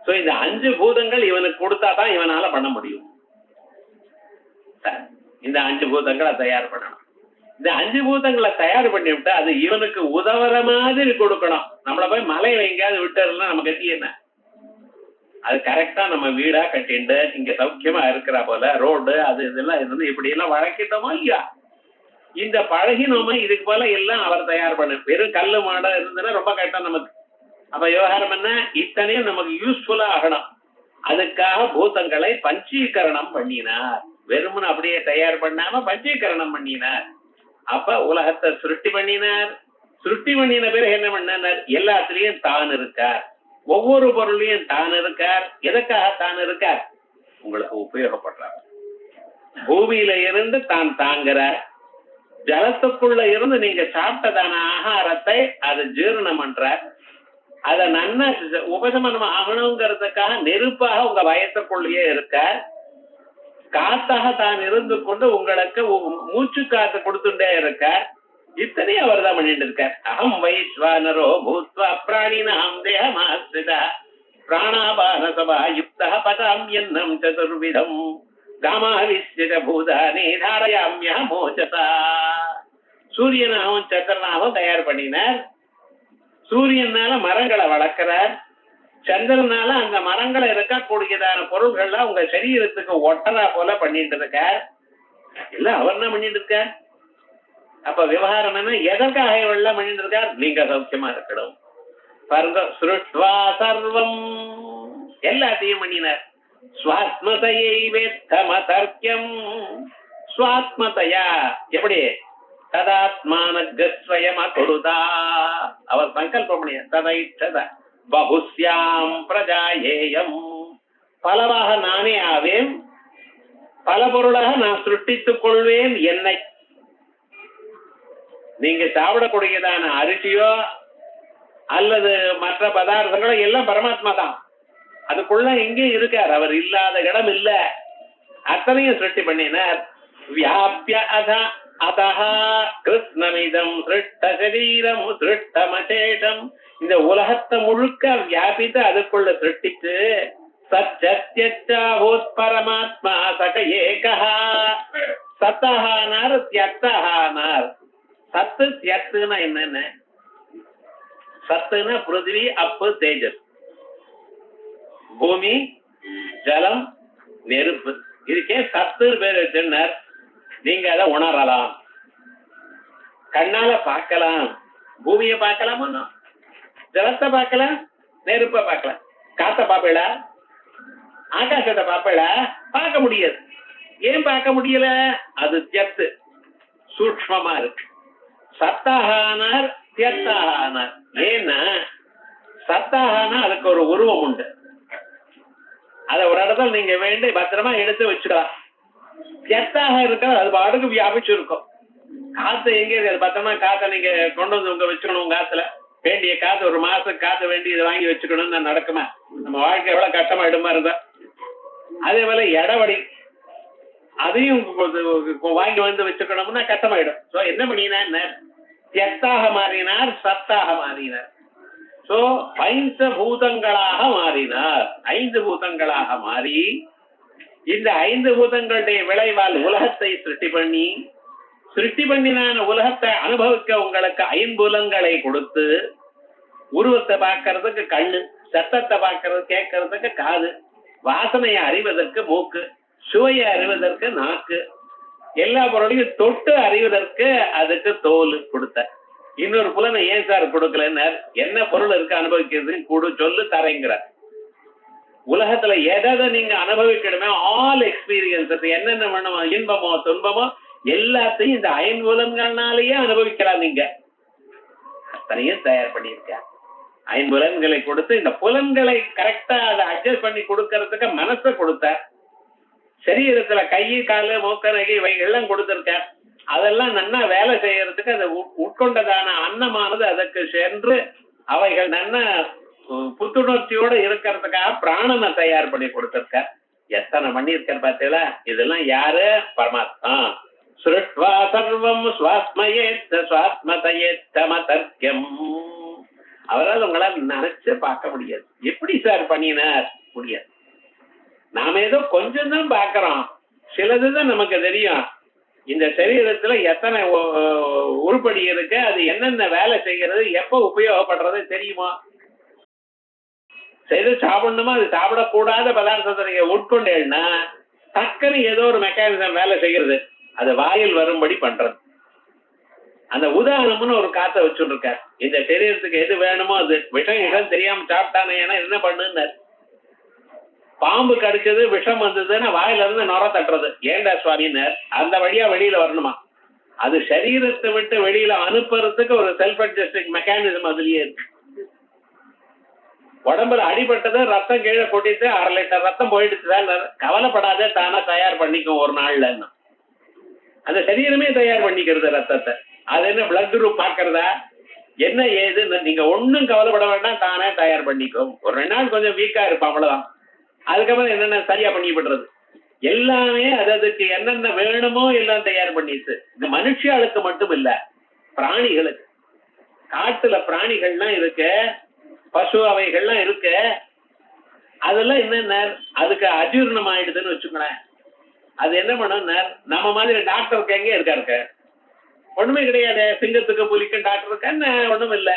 சோ இந்த 5 பூதங்கள் இவனுக்கு கொடுத்தாதான் இவனால பண்ண முடியும். இந்த 5 பூதங்களை தயார் பண்ணணும். இந்த 5 பூதங்களை தயார் பண்ணிவிட்டு அது இவனுக்கு உதவுற மாதிரி கொடுக்கணும். நம்மள போய் மலையில எங்கேயாவது விட்டுறதுனா நம்ம கட்டி என்ன? அது கரெக்டா நம்ம வீடா கட்டிண்டு இங்க சௌக்கியமா இருக்கிற போல ரோடு அது இதெல்லாம் இருந்து இப்படி எல்லாம் வழக்கிட்டோமோ இல்லையா? இந்த பழகினோமா இதுக்கு போல எல்லாம் அவர் தயார் பண்ண. வெறும் கல்லு மாடா இருந்ததுன்னா ரொம்ப கஷ்டம் நமக்கு. அப்ப விவகாரம் என்ன? இத்தனையும் நமக்கு யூஸ்ஃபுல்லா ஆகணும். அதுக்காக பூதங்களை பஞ்சீகரணம் பண்ணினார். வெறுமனு அப்படியே தயார் பண்ணாம பஞ்சீகரணம் பண்ணினார். அப்ப உலகத்தை சுருட்டி பண்ணினார். சுருட்டி பண்ணின பிறகு என்ன பண்ணார்? எல்லாத்திலையும் தான் இருக்கார். ஒவ்வொரு பொருளையும் தான் இருக்கார். எதற்காக தான் இருக்கார்? உங்களுக்கு உபயோகப்படுறார். பூமியில இருந்து தான் தாங்குறார். ஜலத்துக்குள்ள இருந்து நீங்க சாப்பிட்டதான ஆகாரத்தை அது ஜீரணம் பண்றார். அத நன்னா உபசமனம் ஆகணுங்கிறதுக்காக நெருப்பாக உங்க வயசுக்குள்ளேயே இருக்கார். காத்தாக தான் இருந்து கொண்டு உங்களுக்கு மூச்சு காத்து கொடுத்துட்டே இருக்கார். இத்தனையும் அவர் தான் பண்ணிட்டு இருக்கார். அகம் வைஸ்வானரோ பூத்வா பிராணினாம் தேகமாஸ்ரிதா பிராணாபான சபா யுக்தா பதாம்யன்னம் சதுர்விதம் காமாவிஸ்ய பூதானே தாரயாம்யா மோசதா. சூரியனாகவும் சந்திரனாகவும் தயார் பண்ணினார். சூரியனால மரங்களை வளர்க்கிறார். சந்திரனால அந்த மரங்களை இருக்கக்கூடியதான பொருள்கள்லாம் உங்க சரீரத்துக்கு ஒட்டரா போல பண்ணிட்டு இருக்கார். எல்லாம் அவர் தான் பண்ணிட்டு இருக்கார். அப்ப விவகாரம் என்ன? எதற்காக இவெல்லாம் பண்ணிட்டு இருக்கார்? நீங்க சௌக்கியமா இருக்கணும். பாருங்க, ஸ்ருஷ்வா சர்வம் எல்லாத்தையும் பண்ணினார். ஸ்வாத்மதையை வேத்தமதர்க்கியம். ஸ்வாத்மதையா எப்படி? ததாத்மானஸ்வயம் அகுருதா. அவர் சங்கல்பம் பண்ணிய ததைச்சத பகுஸ்யாம் பிரஜாயேயம். பலவாக நானே ஆவேன், பல பொருளாக நான் சிருஷ்டித்துக் கொள்வேன் என்னை. நீங்க சாப்பிடக்கூடியதான அரிசியோ அல்லது மற்ற பதார்த்தங்களோ எல்லாம் பரமாத்மா தான். அதுக்குள்ள எங்கே இருக்கார்? அவர் இல்லாத இடம் இல்ல. அத்தனையும் சிருஷ்டி பண்ணினார். வியாபிய அதஹா கிருஷ்ணமிதம் சிருஷ்ட சரீரம் சிருஷ்டமசேஷம். இந்த உலகத்தை முழுக்க வியாபித்து அதுக்குள்ள சிருஷ்டிச்சு சத்யத்யச்சாஹூத் பரமாத்மா சக ஏகா. சத்தஹானார் தியக்தஹானார். சத்து தியக்துன்னா என்னென்ன? சத்துனா பிருத்திவி, அப்பு, தேஜஸ். பூமி, ஜலம், நெருப்பு. இதுக்கே சத்து பேர் வச்சுனர். நீங்க அதை உணரலாம், கண்ணால பார்க்கலாம், பூமியை பார்க்கலாம், ஒன்னும் ஜலத்தை பார்க்கலாம், நெருப்பை பார்க்கலாம். காத்த பாப்பீளா, ஆகாசத்தை பாப்பீளா? பார்க்க முடியாது. ஏன் பார்க்க முடியல? அது தியத்து, சூக்ஷ்மமா இருக்கு. சத்தாகானார் தியத்தாகானார். ஏன்னா சத்தாகானா அதுக்கு ஒரு உருவம் உண்டு. அத ஒரு இடத்துல நீங்க வேண்டி பத்திரமா எடுத்து வச்சுக்கலாம். தியத்தாக இருக்க அது பாட்டுக்கு வியாபிச்சு இருக்கும். காத்து எங்க இருக்கு? பத்திரமா காத்த நீங்க கொண்டு வந்து உங்க வச்சுக்கணும். உங்க காத்துல வேண்டிய காத்து ஒரு மாசத்துக்கு காத்து வேண்டி இதை வாங்கி வச்சுக்கணும்னு நடக்குமா? நம்ம வாழ்க்கை எவ்வளவு கஷ்டமாயிடுமா இருந்தா. அதே போல இடவடி அதையும் வாங்கி வந்து வச்சுக்கணும்னா கஷ்டமாயிடும். சோ என்ன பண்ணினா தியத்தாக மாறினார், சத்தாக மாறினார். சோ பஞ்சபூதங்களாக மாறினார். 5 பூதங்களாக மாறி இந்த 5 பூதங்களுடைய விளைவால் உலகத்தை சிருஷ்டி பண்ணினான உலகத்தை அனுபவிக்க உங்களுக்கு 5 புலன்களை கொடுத்து, உருவத்தை பார்க்கறதுக்கு கண்ணு, சத்தத்தை பார்க்கறது கேட்கறதுக்கு காது, வாசனையை அறிவதற்கு மூக்கு, சுவையை அறிவதற்கு நாக்கு, எல்லா பொருளையும் தொட்டு அறிவதற்கு அதுக்கு தோல் கொடுத்த. இன்னொரு புலனை ஏன் சார் கொடுக்கலன்னு, என்ன பொருள் இருக்கு அனுபவிக்கிறது கூடு சொல்லு தரேங்கிறார். உலகத்துல எதை நீங்க அனுபவிக்கணுமே, ஆல் எக்ஸ்பீரியன்சஸ், என்னென்ன வேணுமோ, இன்பமோ துன்பமோ எல்லாத்தையும் இந்த 5 புலன்கள்னாலேயே அனுபவிக்கலாம். நீங்க அத்தனையும் தயார் பண்ணியிருக்க. 5 புலன்களை கொடுத்து இந்த புலன்களை கரெக்டா அதை அட்ஜஸ்ட் பண்ணி கொடுக்கறதுக்கு மனசை கொடுத்த. சரீரத்துல கை, காலு, மூக்க, நகை இவைகள்லாம் கொடுத்திருக்க. அதெல்லாம் நன்னா வேலை செய்யறதுக்கு அதை உட்கொண்டதான அன்னமானது அதற்கு சென்று அவைகள் நன்னா புத்துணர்ச்சியோட இருக்கிறதுக்காக பிராணனை தயார் பண்ணி கொடுத்திருக்க. எத்தனை பண்ணியிருக்க பார்த்தீங்களா? இதெல்லாம் யாரு? பரமாத்மா. ஸ்ருட்வா சர்வம் ஸ்வாஸ்மயேத்த ஸ்வாஸ்மதயேத்தமதர்க்கம். அவரால் உங்களால் நினைச்சு பார்க்க முடியாது. எப்படி சார் பண்ணினார்? முடியாது. நாம ஏதோ கொஞ்சம் தான் பார்க்கிறோம், சிலதுதான் நமக்கு தெரியும். இந்த சரீரத்துல எத்தனை உருப்படி இருக்கு, அது என்னென்ன வேலை செய்கிறது, எப்ப உபயோகப்படுறது தெரியுமா? செய்து சாப்பிடணுமா, அது சாப்பிடக்கூடாத பதார்த்தத்தை நீங்க உட்கொண்டேன்னா டக்குன்னு ஏதோ ஒரு மெக்கானிசம் வேலை செய்கிறது, அது வாயில் வரும்படி பண்றது. அந்த உதாரணம்னு ஒரு காத்த வச்சுட்டு இருக்க. இந்த சரீரத்துக்கு எது வேணுமோ அது விஷம் தெரியாம சாப்பிட்டானே என்ன பண்ணுன்னு. பாம்பு கடிச்சது, விஷம் வந்ததுன்னா வாயில இருந்து நுர தட்டுறது. ஏண்டா சுவாமினர்? அந்த வழியா வெளியில வரணுமா? அது சரீரத்தை விட்டு வெளியில அனுப்புறதுக்கு ஒரு செல்ஃப் அட்ஜஸ்டிங் மெக்கானிசம் அதுலயே இருக்கு. உடம்புல அடிபட்டது, ரத்தம் கீழே கொட்டிட்டு 1/2 லிட்டர் ரத்தம் போயிடுச்சுதான், கவலைப்படாத, தானா தயார் பண்ணிக்கும் ஒரு நாள்ல. அந்த சரீரமே தயார் பண்ணிக்கிறது ரத்தத்தை. அது என்ன பிளட் குரூப் பாக்குறதா என்ன ஏது? நீங்க ஒன்னும் கவலைப்பட வேண்டாம், தானே தயார் பண்ணிக்கும். ஒரு 2 நாள் கொஞ்சம் வீக்கா இருப்பான், அவ்வளவுதான். அதுக்கப்புறம் என்னென்ன சரியா பண்ணிவிடுறது. எல்லாமே அதுக்கு என்னென்ன வேணுமோ எல்லாம் தயார் பண்ணிட்டு. இந்த மனுஷியாளுக்கு மட்டும் இல்ல, பிராணிகளுக்கு, காட்டுல பிராணிகள்லாம் இருக்கு, பசு அவைகள்லாம் இருக்கு. அதெல்லாம் என்னென்ன, அதுக்கு அஜீர்ணம் ஆயிடுதுன்னு வச்சுக்கோங்களேன். அது என்ன பண்ணும், நம்ம மாதிரி டாக்டருக்கு எங்க இருக்காரு? ஒண்ணுமே கிடையாது. சிங்கத்துக்கு புலிக்கும் டாக்டர் இருக்கா என்ன? ஒண்ணும் இல்ல.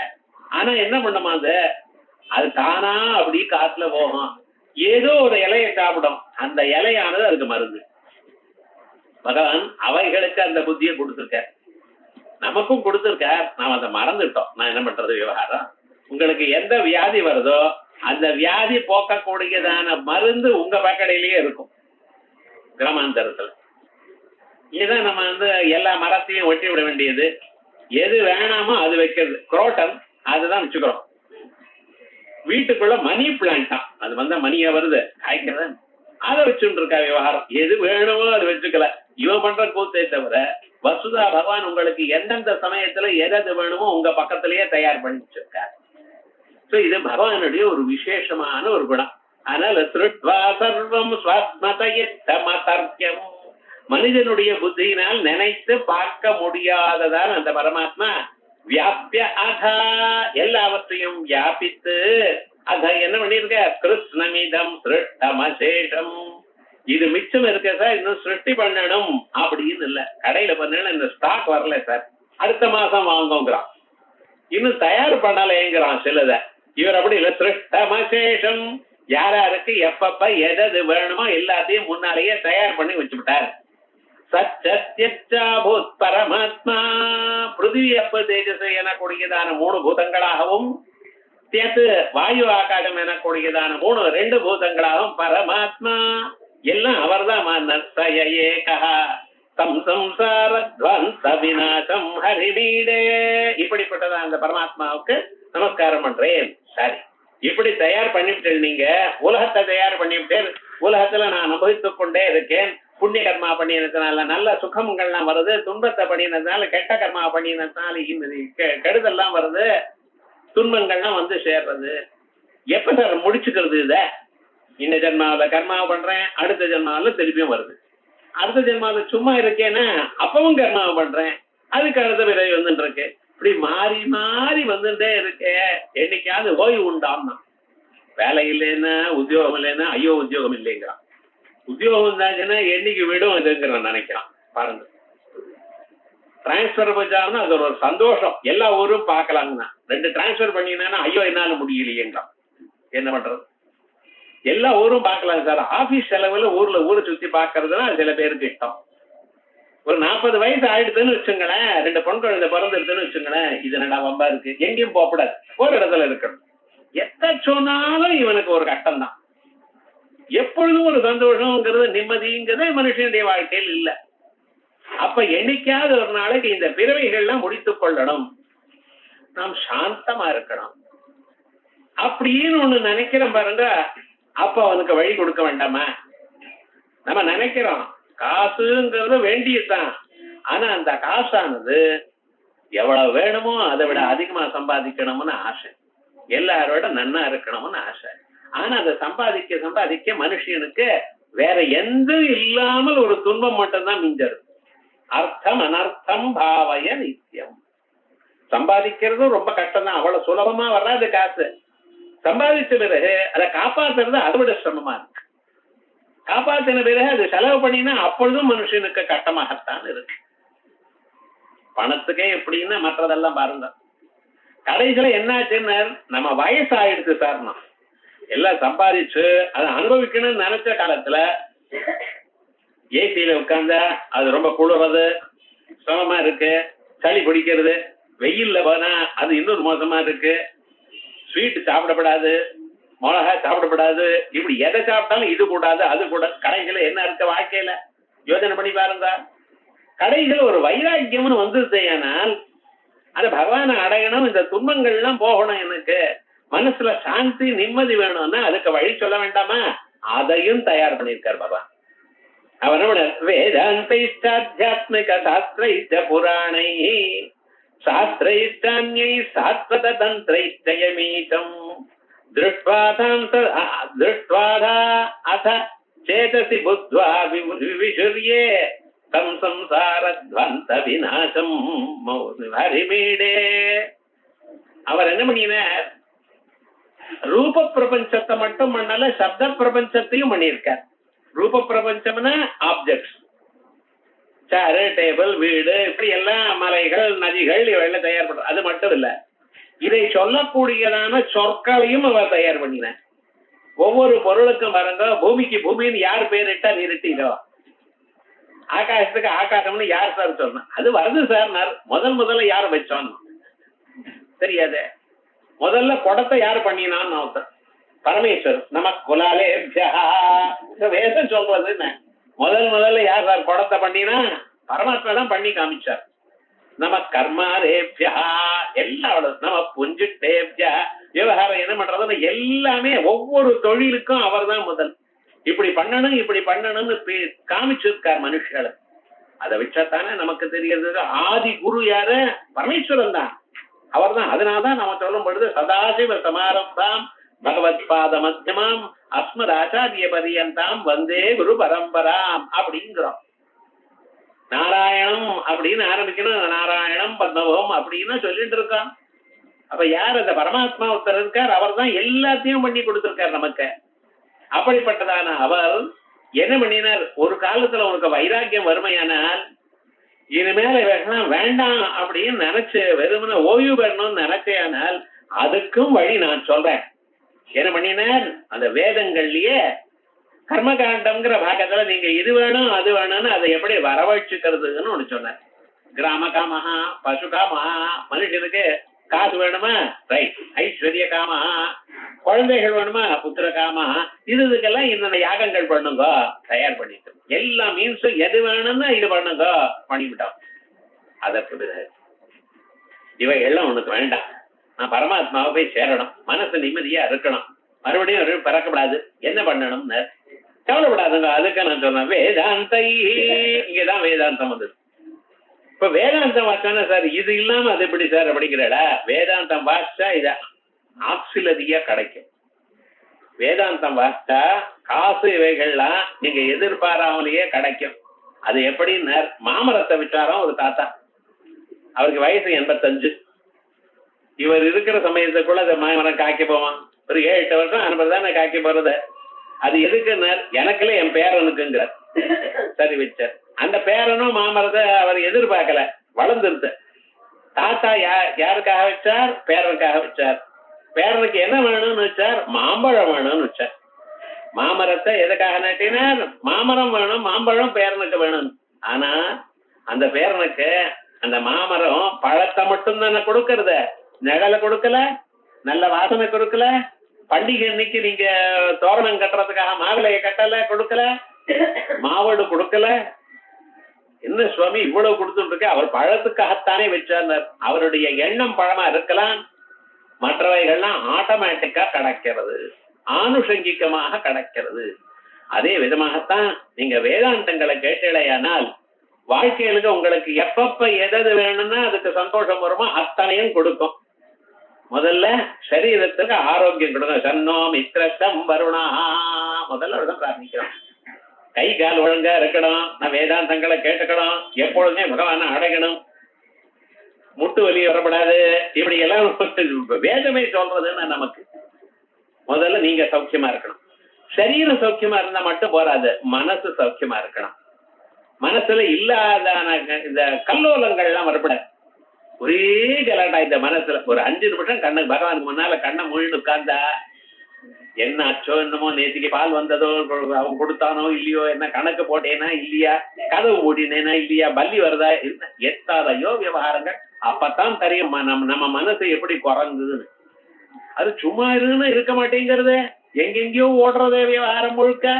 ஆனா என்ன பண்ணுமா, அது தானா அப்படி காட்டுல போகும், ஏதோ ஒரு இலையை சாப்பிடும், அந்த இலையானது அதுக்கு மருந்து. பகவான் அவைகளுக்கு அந்த புத்தியை கொடுத்திருக்க, நமக்கும் கொடுத்திருக்க. நாம் அதை மறந்துட்டோம். நான் என்ன பண்றது விவகாரம்? உங்களுக்கு எந்த வியாதி வருதோ அந்த வியாதி போக்கக்கூடியதான மருந்து உங்க பக்கடையிலேயே இருக்கும். கிராமாந்தரத்துல இதுதான் நம்ம எல்லா மரத்தையும் ஒட்டி விட வேண்டியது. எது வேணாமோ அது வைக்கிறது. குரோட்டன் அதுதான் வச்சுக்கிறோம். வீட்டுக்குள்ள மணி பிளான்ட் தான், அது மணியா வருது, காய்க்கிறது, அதை வச்சுட்டு இருக்கா விவகாரம். எது வேணுமோ அது வச்சுக்கல. இவன் பண்ற கூத்தே தவிர வசுதா பகவான் உங்களுக்கு எந்தெந்த சமயத்துல எது வேணுமோ உங்க பக்கத்திலேயே தயார் பண்ணி வச்சிருக்காரு. இது பகவானுடைய ஒரு விசேஷமான ஒரு குணம். அதனால ஸ்ருட்வா சர்வம் ஸ்வாஸ்மதயேத்தமதர்க்கம். மனிதனுடைய புத்தியினால் நினைத்து பார்க்க முடியாததான் அந்த பரமாத்மா வியாபிய அதா, எல்லாவற்றையும் வியாபித்து அத என்ன பண்ணிருக்க, கிருஷ்ணமிதம் சிருஷ்டமசேஷம். இது மிச்சம் இருக்க சார், இன்னும் சிருஷ்டி பண்ணணும் அப்படின்னு இல்ல. கடையில பண்ணணும், இந்த ஸ்டாக் வரல சார், அடுத்த மாசம் வாங்குங்கிறான். இன்னும் தயார் பண்ணலைங்கிறான் சிலத. இவர் அப்படி இல்ல, சிருஷ்டமசேஷம், யாராருக்கு எப்பப்ப எது வேணுமோ எல்லாத்தையும் முன்னாலேயே தயார் பண்ணி வச்சுவிட்டார். சத்யத்யச்சாபூத் பரமாத்மா பிருத்திவி அப்ப தேஜஸ் எனக்கூடியதான 3 பூதங்களாகவும் சேர்த்து வாயு ஆகாசம் எனக்கூடியதான 2 பூதங்களாகவும் பரமாத்மா எல்லாம் அவர்தான் ஏகா தம் சம்சாரத்வந்த விநாசம் ஹரிவீடே. இப்படிப்பட்டதான் அந்த பரமாத்மாவுக்கு நமஸ்காரம் பண்றேன். சரி, இப்படி தயார் பண்ணிவிட்டு நீங்க உலகத்தை தயார் பண்ணிவிட்டு உலகத்துல நான் அனுபவித்துக் கொண்டே இருக்கேன். புண்ணிய கர்மா பண்ணினதுனால நல்ல சுகங்கள்லாம் வருது, துன்பத்தை பண்ணினதுனால கெட்ட கர்மா பண்ணினதுனால கெடுதல்லாம் வருது, துன்பங்கள்லாம் வந்து சேர்றது. எப்ப சார் முடிச்சுக்கிறது? இத இந்த ஜென்மாவில கர்மாவை பண்றேன், அடுத்த ஜென்மாவில திருப்பியும் வருது. அடுத்த ஜென்மாவில சும்மா இருக்கேன்னா அப்பவும் கர்மாவை பண்றேன், அதுக்கு அடுத்த பிறகு வந்துட்டு இருக்கு. இப்படி மாறி மாறி வந்துட்டே இருக்கு. என்னைக்காவது ஓய்வு உண்டாம்னா வேலை இல்லைன்னா உத்தியோகம் இல்லைன்னா ஐயோ உத்தியோகம் இல்லைங்கிறான். உத்தியோகம் தாச்சுன்னா என்னைக்கு விடும் இதுங்கிறான் நினைக்கிறான். பாருங்க, டிரான்ஸ்பர் பண்ணாங்கன்னா அது ஒரு சந்தோஷம், எல்லா ஊரும் பார்க்கலாங்கண்ணா. 2 டிரான்ஸ்பர் பண்ணினா ஐயோ என்னால முடியலையேங்கிறான். என்ன பண்றது? எல்லா ஊரும் பார்க்கலாம் சார். ஆபீஸ் செலவுல ஊரை சுத்தி பார்க்கறதுனா சில பேருக்கு இஷ்டம். ஒரு 40 வயசு ஆயிடுதுன்னு வச்சுங்களேன், 2 பொன் குழந்தை பிறந்துடுதுன்னு வச்சுங்களேன், இது என்னடா வம்பா இருக்கு, எங்கேயும் போகக்கூடாது, ஒரு இடத்துல இருக்கணும். எத்த சொன்னாலும் இவனுக்கு ஒரு கட்டம் தான். எப்பொழுதும் ஒரு சந்தோஷம்ங்கிறது நிம்மதிங்கிறதே மனுஷனுடைய வாழ்க்கையில் இல்ல. அப்ப என்னைக்காவது ஒரு நாளைக்கு இந்த பிறவைகள்லாம் முடித்துக் கொள்ளணும், நாம் சாந்தமா இருக்கணும் அப்படின்னு ஒண்ணு நினைக்கிறோம் பாருங்க. அப்ப அவனுக்கு வழி கொடுக்க வேண்டாமா? நம்ம நினைக்கிறோம் காசுங்கிறது வேண்டியதுதான். ஆனா அந்த காசானது எவ்வளவு வேணுமோ அதை விட அதிகமா சம்பாதிக்கணும்னு ஆசை, எல்லாரோட நன்னா இருக்கணும்னு ஆசை. ஆனா அதை சம்பாதிக்க மனுஷனுக்கு வேற எந்த இல்லாமல் ஒரு துன்பம் மட்டும்தான் மிஞ்சது. அர்த்தம் அனர்த்தம் பாவய நித்தியம். சம்பாதிக்கிறதும் ரொம்ப கஷ்டம் தான், அவ்வளவு சுலபமா வராது காசு. சம்பாதிச்ச பிறகு அதை காப்பாத்துறது அதை விட சிரமமா இருக்கு. காப்பாத்தின பிறகு அது செலவு பண்ணினா அப்பொழுதும் மனுஷனுக்கு கட்டமாகத்தான் இருக்கு. பணத்துக்கே எப்படின்னா மற்றதெல்லாம் பாருங்க. கடைசியில என்னாச்சுன்னு நம்ம வயசு ஆயிடுச்சு சார், நான் எல்லாம் சம்பாதிச்சு அதை அனுபவிக்கணும்னு நினைச்ச காலத்துல ஏசியில உட்கார்ந்தா அது ரொம்ப குளிர்றது, சிரமமா இருக்கு, சளி பிடிக்கிறது, வெயில்ல போனா அது இன்னொரு மோசமா இருக்கு, ஸ்வீட் சாப்பிடப்படாது, மிளகா சாப்பிடப்படாது, இப்படி எதை சாப்பிட்டாலும் இது கூடாது அது கூட. கடைசியில என்ன இருக்க வாழ்க்கையில யோசனை பண்ணி பாருங்க. கடைசியில ஒரு வைராக்கியம்னு வந்துருது. ஆனால் அந்த பகவானை அடையணும், இந்த துன்பங்கள் எல்லாம் போகணும், எனக்கு மனசுல சாந்தி நிம்மதி வேணும்னா அதுக்கு வழி சொல்ல வேண்டாமா? அதையும் தயார் பண்ணியிருக்கார் பகவான். அவனோட வேதாந்திக சாஸ்திர புராணை சாஸ்திரைஷ்டான்யை சாஸ்வத தந்திரைஷ்டயமீதம் திருஷ்ட்வாதா அத சேதசி புத்வா விவிஷுர்யே தம் சம்சாரத்வந்த விநாசம் ஹரிமீடே. அவர் என்ன பண்ணினார்? ரூப பிரபஞ்சத்தை மட்டும் பண்ணல, சப்த பிரபஞ்சத்தையும் பண்ணியிருக்கார். ரூப பிரபஞ்சம்னா ஆப்ஜெக்ட்ஸ், சேரு, டேபிள், வீடு, இப்படி எல்லாம் மலைகள், நதிகள் இவையெல்லாம் தயார் பண்ற. அது மட்டும் இல்ல, இதை சொல்லக்கூடியதான சொற்களையும் அவர் தயார் பண்ணினார். ஒவ்வொரு பொருளுக்கும் பாருங்க, பூமிக்கு பூமின்னு யார் பேரிட்டா நிறுத்திதோ, ஆகாசத்துக்கு ஆகாசம்னு யார் சார் சொன்னா? அது வருது சார். முதல்ல யார் வச்சோன்னு தெரியாது. முதல்ல குடத்தை யார் பண்ணினான்னு ஒருத்தர் பரமேஸ்வர். நம்ம குலாலேபியா வேதம் சொல்றது என்ன? முதல்ல யார் சார் குடத்தை பண்ணினா? பரமாத்மா தான் பண்ணி காமிச்சார். நம்ம கர்மாரேபியா எல்லாம் நம்ம புஞ்சுட்டேபியா. விவகாரம் என்ன பண்றதுன்னு எல்லாமே ஒவ்வொரு தொழிலுக்கும் அவர் தான் முதல். இப்படி பண்ணணும்னு காமிச்சிருக்கார் மனுஷங்களை. அதை வச்சாத்தானே நமக்கு தெரிகிறது. ஆதி குரு யாரு? பரமேஸ்வரன் தான், அவர் தான். அதனால்தான் நம்ம சொல்லும் பொழுது சதாசிவ சமாரம்பாம் பகவத் பாத மத்தியமாம் அஸ்மதாச்சாரிய பரியந்தாம் வந்தே குரு பரம்பராம் அப்படிங்கிறோம். நாராயணம் அப்படின்னு ஆரம்பிக்கணும், நாராயணம் பத்மபம் அப்படின்னு சொல்லிட்டு இருக்கான். அப்ப யார்? அந்த பரமாத்மா ஒருத்தர் இருக்கார், அவர் தான் எல்லாத்தையும் பண்ணி கொடுத்திருக்கார் நமக்கு. அப்படிப்பட்டதான அவர் என்ன பண்ணினார்? ஒரு காலத்துல உனக்கு வைராக்கியம் வறுமையானால் இனிமேல வேண்டாம் அப்படின்னு நினைச்சு வெறுமன ஓய்வு பெறணும்னு நினைச்சேனால் அதுக்கும் வழி நான் சொல்றேன். என்ன பண்ணினார்? அந்த வேதங்கள்லயே கர்மகாண்டம்ங்கிற பாகத்துல நீங்க இது வேணும் அது வேணும்னு அதை எப்படி வரவழைச்சுக்கிறதுன்னு ஒண்ணு சொன்னார். கிராம காமஹா, பசு காமஹா, மனுஷனுக்கு காசு வேணுமா, ரைட், ஐஸ்வர்ய காமஹா, குழந்தைகள் வேணுமா, புத்திர காமஹா, இதுக்கெல்லாம் இந்த யாகங்கள் பண்ணுங்க, தயார் பண்ணிட்டு எல்லா மீன்ஸும் எது வேணும்னா இது பண்ணுங்க பண்ணிவிட்டோம். அதற்கு பிறகு இவைகள்லாம் உனக்கு வேண்டாம், நான் பரமாத்மாவை போய் சேரணும், மனசு நிம்மதியா இருக்கணும், மறுபடியும் பறக்கப்படாது, என்ன பண்ணணும்னு கவலைப்படாதுங்க. அதுக்கு நான் சொன்னேன் வேதாந்தை, இங்கதான் வேதாந்தம் வந்தது. இப்ப வேதாந்தம் வாசிச்சா சார் இது இல்லாம அது எப்படி சார் அப்படிங்கிறடா, வேதாந்தம் வாசிச்சா இத ஆக்சிலரியா கிடைக்கும். வேதாந்தம் வாசிச்சா காசு இவைகள்லாம் நீங்க எதிர்பாராமலேயே கிடைக்கும். அது எப்படின்னு மாமரத்தை விட்டாராம் ஒரு தாத்தா, அவருக்கு வயசு 85. இவர் இருக்கிற சமயத்துக்குள்ள அந்த மாமரம் காய்க்க போவான். ஒரு 7-8 வருஷம் அனுப்புறதானே காய்க்க போறது. அது எதுக்குன்னு எனக்குல என் பேரனுக்குங்கிற சரி வச்சார். அந்த பேரனும் மாமரத்தை அவர் எதிர்பார்க்கல, வளர்ந்துருது. தாத்தா யாருக்காக வச்சார்? பேரனுக்காக வச்சார். பேரனுக்கு என்ன வேணும்னு வச்சார்? மாம்பழம் வேணும்னு வச்சார். மாமரத்தை எதுக்காக நட்டினார்? மாமரம் வேணும், மாம்பழம் பேரனுக்கு வேணும். ஆனா அந்த பேரனுக்கு அந்த மாமரம் பழத்தை மட்டும் தானே கொடுக்கறது, நிழலை கொடுக்கல, நல்ல வாசனை கொடுக்கல, பண்டிகை இன்னைக்கு நீங்க தோரணம் கட்டுறதுக்காக மாவிலையை கட்டல கொடுக்கல, மாவடு கொடுக்கல. என்ன சுவாமி இவ்வளவு கொடுத்துட்டு இருக்க? அவர் பழத்துக்காகத்தானே வச்சார். அவருடைய எண்ணம் பழமா இருக்கலாம், மற்றவைகள்லாம் ஆட்டோமேட்டிக்கா கிடைக்கிறது, ஆனுஷங்கிகமாக கிடைக்கிறது. அதே விதமாகத்தான் நீங்க வேதாந்தங்களை கேட்டலையானால் வாழ்க்கையிலுக்கு உங்களுக்கு எப்பப்ப எது வேணும்னா அதுக்கு சந்தோஷம் வருமோ அத்தனையும் கொடுக்கும். முதல்ல சரீரத்துக்கு ஆரோக்கியம் கொடுக்கும். சன்னோ மித்ரம் வருணா, முதல்ல தான் பிரார்த்திக்கிறோம். கை கால் ஒழுங்கா இருக்கணும், நான் வேதாந்தங்களை கேட்டுக்கணும், எப்பொழுதுமே பகவான அடையணும், முட்டு வலி வரப்படாது, இப்படி எல்லாம் வேதமே சொல்றதுன்னா நமக்கு முதல்ல நீங்க சௌக்கியமா இருக்கணும். சரீரம் சௌக்கியமா இருந்தா மட்டும் போராது, மனசு சௌக்கியமா இருக்கணும். மனசுல இல்லாத இந்த கல்லோலங்கள் எல்லாம் வரப்படாது. ஒரே கலாட்டா இந்த மனசுல. ஒரு 5 நிமிஷம் கண்ணு பகவானுக்கு முன்னால கண்ணை மூழ்கி உட்கார்ந்தா என்ன ஆச்சோ என்னமோ, நேற்றுக்கு பால் வந்ததோ, அவன் கொடுத்தானோ இல்லையோ, என்ன கணக்கு போட்டேனா இல்லையா, கதவு மூடினேனா இல்லையா, பல்லி வருதா, எத்தாதையோ விவகாரங்கள். அப்பதான் தெரியும் நம்ம மனசு எப்படி குறைங்குதுன்னு. அது சும்மா இருக்குன்னு இருக்க மாட்டேங்கிறது, எங்கெங்கயோ ஓடுறதே விவகாரம் முழுக்க.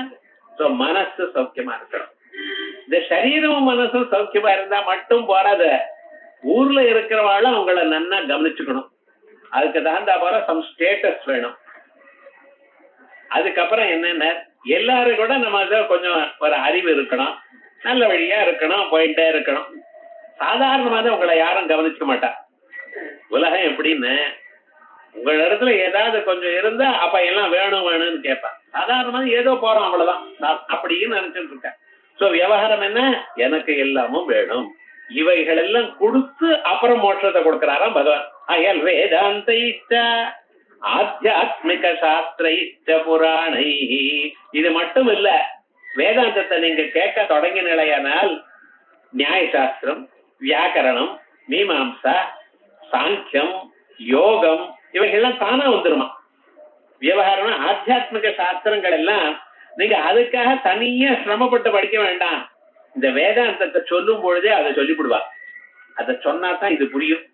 சோ மனசு சௌக்கியமா இருக்கணும். இந்த சரீரமும் மனசும் சௌக்கியமா இருந்தா மட்டும் போறாத, ஊர்ல இருக்கிறவாளும் அவங்கள நன்னா கவனிச்சுக்கணும். அதுக்கு தகுந்தா போல சம் ஸ்டேட்டஸ் வேணும். அதுக்கப்புறம் என்னென்ன எல்லாரும் கூட நம்ம கொஞ்சம் ஒரு அறிவு இருக்கணும், நல்ல வழியா இருக்கணும், போயிட்டே இருக்கணும். சாதாரணமாக உங்களை யாரும் கவனிச்சுக்க மாட்டா. உலகம் எப்படின்னு உங்க இடத்துல ஏதாவது கொஞ்சம் இருந்தா அப்ப எல்லாம் வேணும் வேணும்னு கேட்பான். சாதாரணமாக ஏதோ போறோம் அவ்வளவுதான் அப்படின்னு நினைச்சிட்டு இருக்கேன். சோ விவகாரம் என்ன, எனக்கு எல்லாமும் வேணும். இவைகள் எல்லாம் கொடுத்து அப்புறம் மோட்சத்தை கொடுக்கிறாராம் பகவான். அயல் வேதாந்த ஆத்தியாத்மிக சாஸ்திர புராணை. இது மட்டும் இல்ல, வேதாந்தத்தை நீங்க கேட்க தொடங்கி நிலையானால் நியாய சாஸ்திரம், வியாக்கரணம், மீமாம்சா, சாங்கியம், யோகம் இவைகள்லாம் தானா வந்துருமா. விவகாரம் ஆத்தியாத்மிக சாஸ்திரங்கள் எல்லாம் நீங்க அதுக்காக தனியா சிரமப்பட்டு படிக்க வேண்டாம். இந்த வேதாந்தத்தை சொல்லும் பொழுதே அதை சொல்லிவிடுவா. அதை சொன்னாதான் இது புரியும்.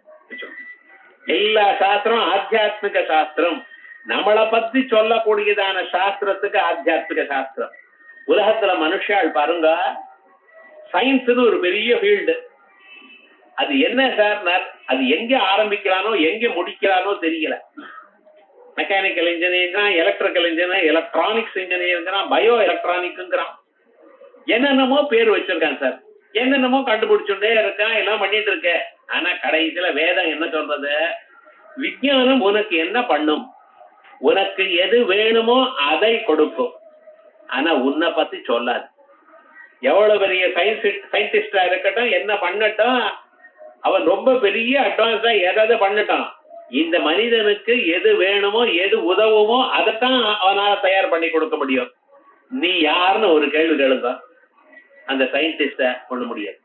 எல்லா சாஸ்திரம் ஆத்தியாத்மிக சாஸ்திரம். நம்மளை பத்தி சொல்லக்கூடியதான சாஸ்திரத்துக்கு ஆத்தியாத்மிக சாஸ்திரம். உலகத்துல மனுஷால் பாருங்க, சயின்ஸ்னு ஒரு பெரிய ஃபீல்டு. அது என்ன சார், அது எங்க ஆரம்பிக்கலானோ எங்க முடிக்கலானோ தெரியல. Mechanical engineering, electrical engineer, electronics engineering, bio எலக்ட்ரானிக்ங்கிறான், என்னென்னமோ பேர் வச்சிருக்கான் சார், என்னென்னமோ கண்டுபிடிச்சுட்டே இருக்கான், எல்லாம் பண்ணிட்டு இருக்க. ஆனா கடைசியில வேதம் என்ன சொல்றது, விஞ்ஞானம் உனக்கு என்ன பண்ணும், உனக்கு எது வேணுமோ அதை கொடுக்கும், ஆனா உன்னை பத்தி சொல்லாது. எவ்வளவு பெரிய சயின்டிஸ்டா இருக்கட்டும், என்ன பண்ணட்டும், அவன் ரொம்ப பெரிய அட்வான்ஸா ஏதாவது பண்ணட்டும், இந்த மனிதனுக்கு எது வேணுமோ எது உதவுமோ அதைத்தான் அவனால தயார் பண்ணி கொடுக்க முடியும். நீ யாருன்னு ஒரு கேள்வி கேளுங்க, அந்த சயின்டிஸ்ட பண்ண முடியாது.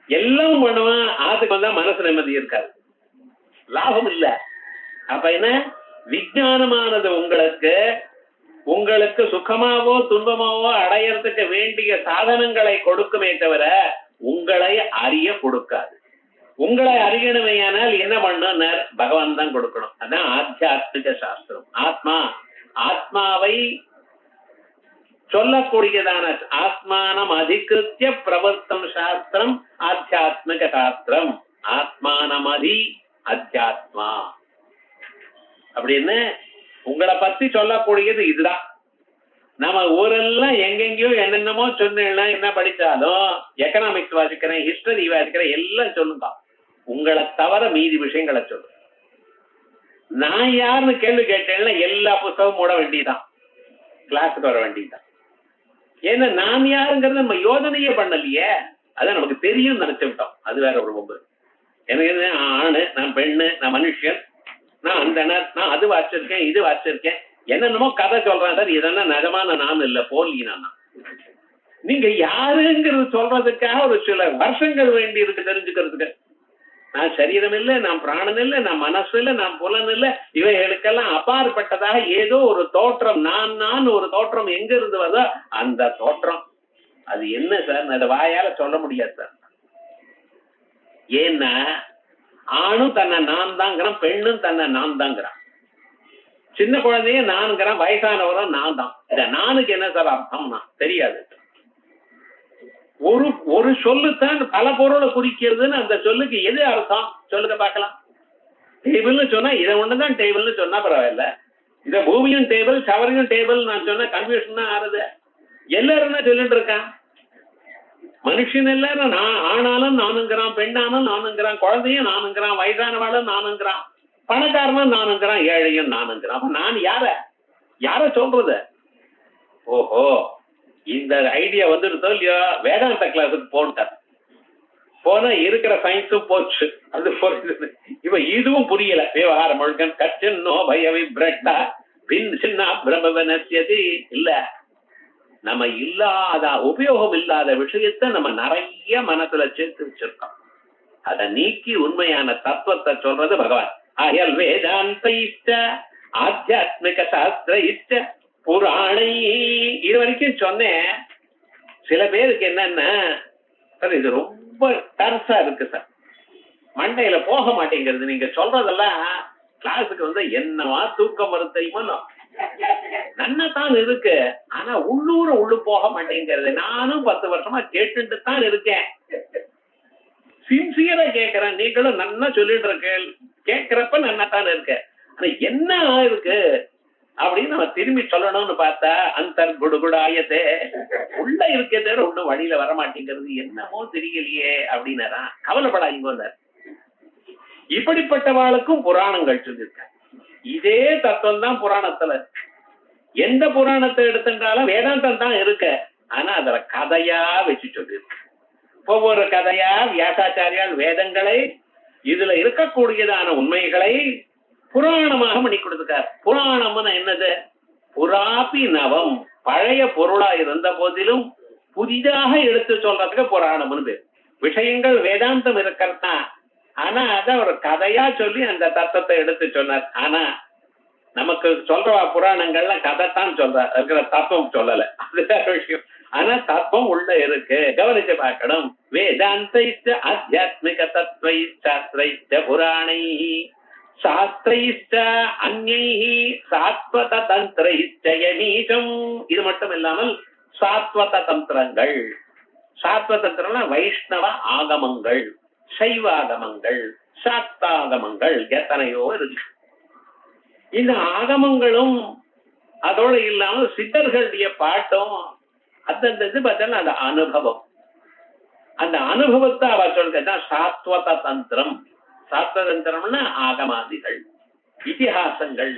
எல்லாம் பண்ணுவான், ஆத்துக்கு வந்தா மனசு நிம்மதி இருக்காது, லாபம் இல்ல. அப்ப என்ன, விஞ்ஞானமானது உங்களுக்கு சுகமாவோ துன்பமாவோ அடையறதுக்கு வேண்டிய சாதனங்களை கொடுக்குமே தவிர உங்களை அறிய கொடுக்காது. உங்களை அறியணுமையானால் என்ன பண்ணணும்? பகவான் தான் கொடுக்கணும். அதான் ஆத்தியாத்மிக சாஸ்திரம். ஆத்மாவை சொல்லக்கூடியதான ஆத்மானம் அதிகிருத்திய பிரவர்த்தம் சாஸ்திரம் ஆத்தியாத்மிக சாஸ்திரம். ஆத்மானமதி அத்தியாத்மா அப்படின்னு உங்களை பத்தி சொல்லக்கூடியது இதுதான். நம்ம ஊரெல்லாம் எங்கெங்கயோ என்னென்னமோ சொன்னா என்ன படிச்சாலும் எக்கனாமிக்ஸ் வாசிக்கிறேன், ஹிஸ்டரி வாசிக்கிறேன், எல்லாம் சொல்லுங்க. உங்களை தவிர மீதி விஷயங்களை சொல்லு. நான் யாருன்னு கேள்வி கேட்டேன்னா எல்லா புத்தகமும் மூட வேண்டியதான், கிளாஸுக்கு வர வேண்டியதுதான். ஏன்னா நான் யாருங்கிறது நம்ம யோசனையே பண்ணலையே. அதான் நமக்கு தெரியும் நினைச்சு விட்டோம். அது வேற ஒரு பொம்பு. எனக்கு ஆணு, நான் பெண்ணு, நான் மனுஷன், நான் அந்தனர், நான் அது வாசிச்சிருக்கேன், இது வாசிச்சிருக்கேன், என்னென்னமோ கதை சொல்றேன் சார். இதெல்லாம் நிஜமான நான் இல்ல, போலினா. நீங்க யாருங்கிறது சொல்றதுக்காக ஒரு சில வருஷங்கள் வேண்டி இருக்கு தெரிஞ்சுக்கிறதுக்கு. நான் சரீரம் இல்லை, நான் பிராணன் இல்லை, நான் மனசு இல்லை, நான் புலன் இல்லை, இவைகளுக்கெல்லாம் அப்பாற்பட்டதாக ஏதோ ஒரு தோற்றம், நான் ஒரு தோற்றம் எங்க இருந்து வருதோ அந்த தோற்றம் அது என்ன சார்? அதை வாயால சொல்ல முடியாது சார். ஏன்னா ஆணும் தன்னை நான் தாங்கிறான், பெண்ணும் தன்னை நான் தாங்கிறான், சின்ன குழந்தைய நான்கிறான், வயசானவரும் நான் தான். இந்த நானுக்கு என்ன சார் அர்த்தம்னா தெரியாது. ஒரு சொல்லுத்தான் பல பொருளை குறிக்கிறதுன்னு அந்த சொல்லுக்கு எது அர்த்தம் சொல்லுங்க பார்க்கலாம். டேபிள்னு சொன்னா இதை ஒண்ணுதான் டேபிள்னு சொன்னா பரவாயில்ல. இத பூமியும் டேபிள், சவரையும் டேபிள் நான் சொன்ன கன்ஃபியூஷன் தான் ஆறுது. எல்லாரும் என்ன சொல்லிட்டு இருக்கான்? மனுஷன் எல்லாரும் நான் ஆனாலும் நானுங்கிறான், பெண்ணானும் நானுங்கிறான், குழந்தையும் நானுங்கிறான், வயதானவாளும் நானுங்கிறான், பணக்காரனும் நானுங்கிறான், ஏழையும் நானுங்கிறான். அப்ப நான் யார சொல்றது? ஓஹோ, இந்த ஐடியா வந்துருதோ இல்லையோ, வேதாந்த கிளாஸுக்கு போட்டார். போனா இருக்கிற சயின்ஸும் போச்சு. அது புரியுது. இப்ப இதுவும் புரியல. விவகாரம் முழுக்கன் கச்சின்னோ பயவி பிரட்டா பின் சின்ன பிரம்மவனசியதி இல்ல. நம்ம இல்லாத உபயோகம் இல்லாத விஷயத்தை நம்ம நிறைய மனசுல சேர்த்து வச்சிருக்கோம். அதை நீக்கி உண்மையான தத்துவத்தை சொல்றது பகவான். அயல் வேதாந்த இஷ்ட ஆத்தியாத்மிக சாஸ்திர இஷ்ட புராணை. இது வரைக்கும் சொன்னேன். சில பேருக்கு என்னன்னா சார் இது ரொம்ப டர்ஸா இருக்கு சார், மண்டையில போக மாட்டேங்கிறது. நீங்க சொல்றதெல்லாம் கிளாஸுக்கு வந்து என்னவா தூக்கம் வரும் தெரியுமா? நன்னதான் இருக்கு, ஆனா உள்ளு போக மாட்டேங்கிறது. நானும் 10 வருஷமா கேட்டுட்டு தான் இருக்கேன், சின்சியரா கேட்கிறேன். நீங்களும் நன்னா சொல்லிட்டு இருக்க, கேட்கிறப்ப நன்னதான் இருக்கு, ஆனா என்ன இருக்கு அப்படின்னு நம்ம திரும்பி சொல்லணும்னு பார்த்தா அந்த குடுகுடாயத்தே உள்ள இருக்கே ஒன்னும் வழியில வரமாட்டேங்கிறது, என்னமோ தெரியலையே அப்படின்னா கவலைப்படாதீங்க. இப்படிப்பட்டவாளுக்கும் புராணங்கள் சொல்லியிருக்க. இதே தத்துவம் தான் புராணத்துல. எந்த புராணத்தை எடுத்துட்டாலும் வேதாந்தம் தான் இருக்க, ஆனா அதுல கதையா வச்சு சொல்லியிருக்கு. ஒவ்வொரு கதையா வியாசாச்சாரியால் வேதங்களை இதுல இருக்கக்கூடியதான உண்மைகளை புராணமாக பண்ணி கொடுத்துக்கார். புராணம்னு என்னது? புராபி நவம், பழைய பொருளா இருந்த போதிலும் புதிதாக எடுத்து சொல்றதுக்கு புராணம்னு பேர். விஷயங்கள் வேதாந்தம் இருக்கிறதா, ஆனா அத ஒரு கதையா சொல்லி அந்த தத்துவத்தை எடுத்து சொன்னார். ஆனா நமக்கு சொல்ற புராணங்கள்ல கதைத்தான் சொல்ற, இருக்கிற தத்துவம் சொல்லல, அதுதான் விஷயம். ஆனா தத்துவம் உள்ள இருக்கு, கவனிச்சு பார்க்கணும். வேதாந்த ஆத்தியாத்மிக தத்துவ சாஸ்திர புராணை சாஸ்திர அந்யை சாத்வத தந்திரம். இது மட்டும் இல்லாமல் சாத்வத தந்திரங்கள், சாத்வத தந்திரம்னா வைஷ்ணவ ஆகமங்கள், சைவாகமங்கள், சாக்தாகமங்கள் எத்தனையோ இருக்கு. இந்த ஆகமங்களும் அதோடு இல்லாமல் சித்தர்களுடைய பாட்டும் அந்தந்த இது பார்த்தா அந்த அனுபவம், அந்த அனுபவத்தை அவ சொல்றதுதான் சாத்வத தந்திரம். சாஸ்திரதந்திரம்னா ஆகமாதிகள், இதிகாசங்கள்,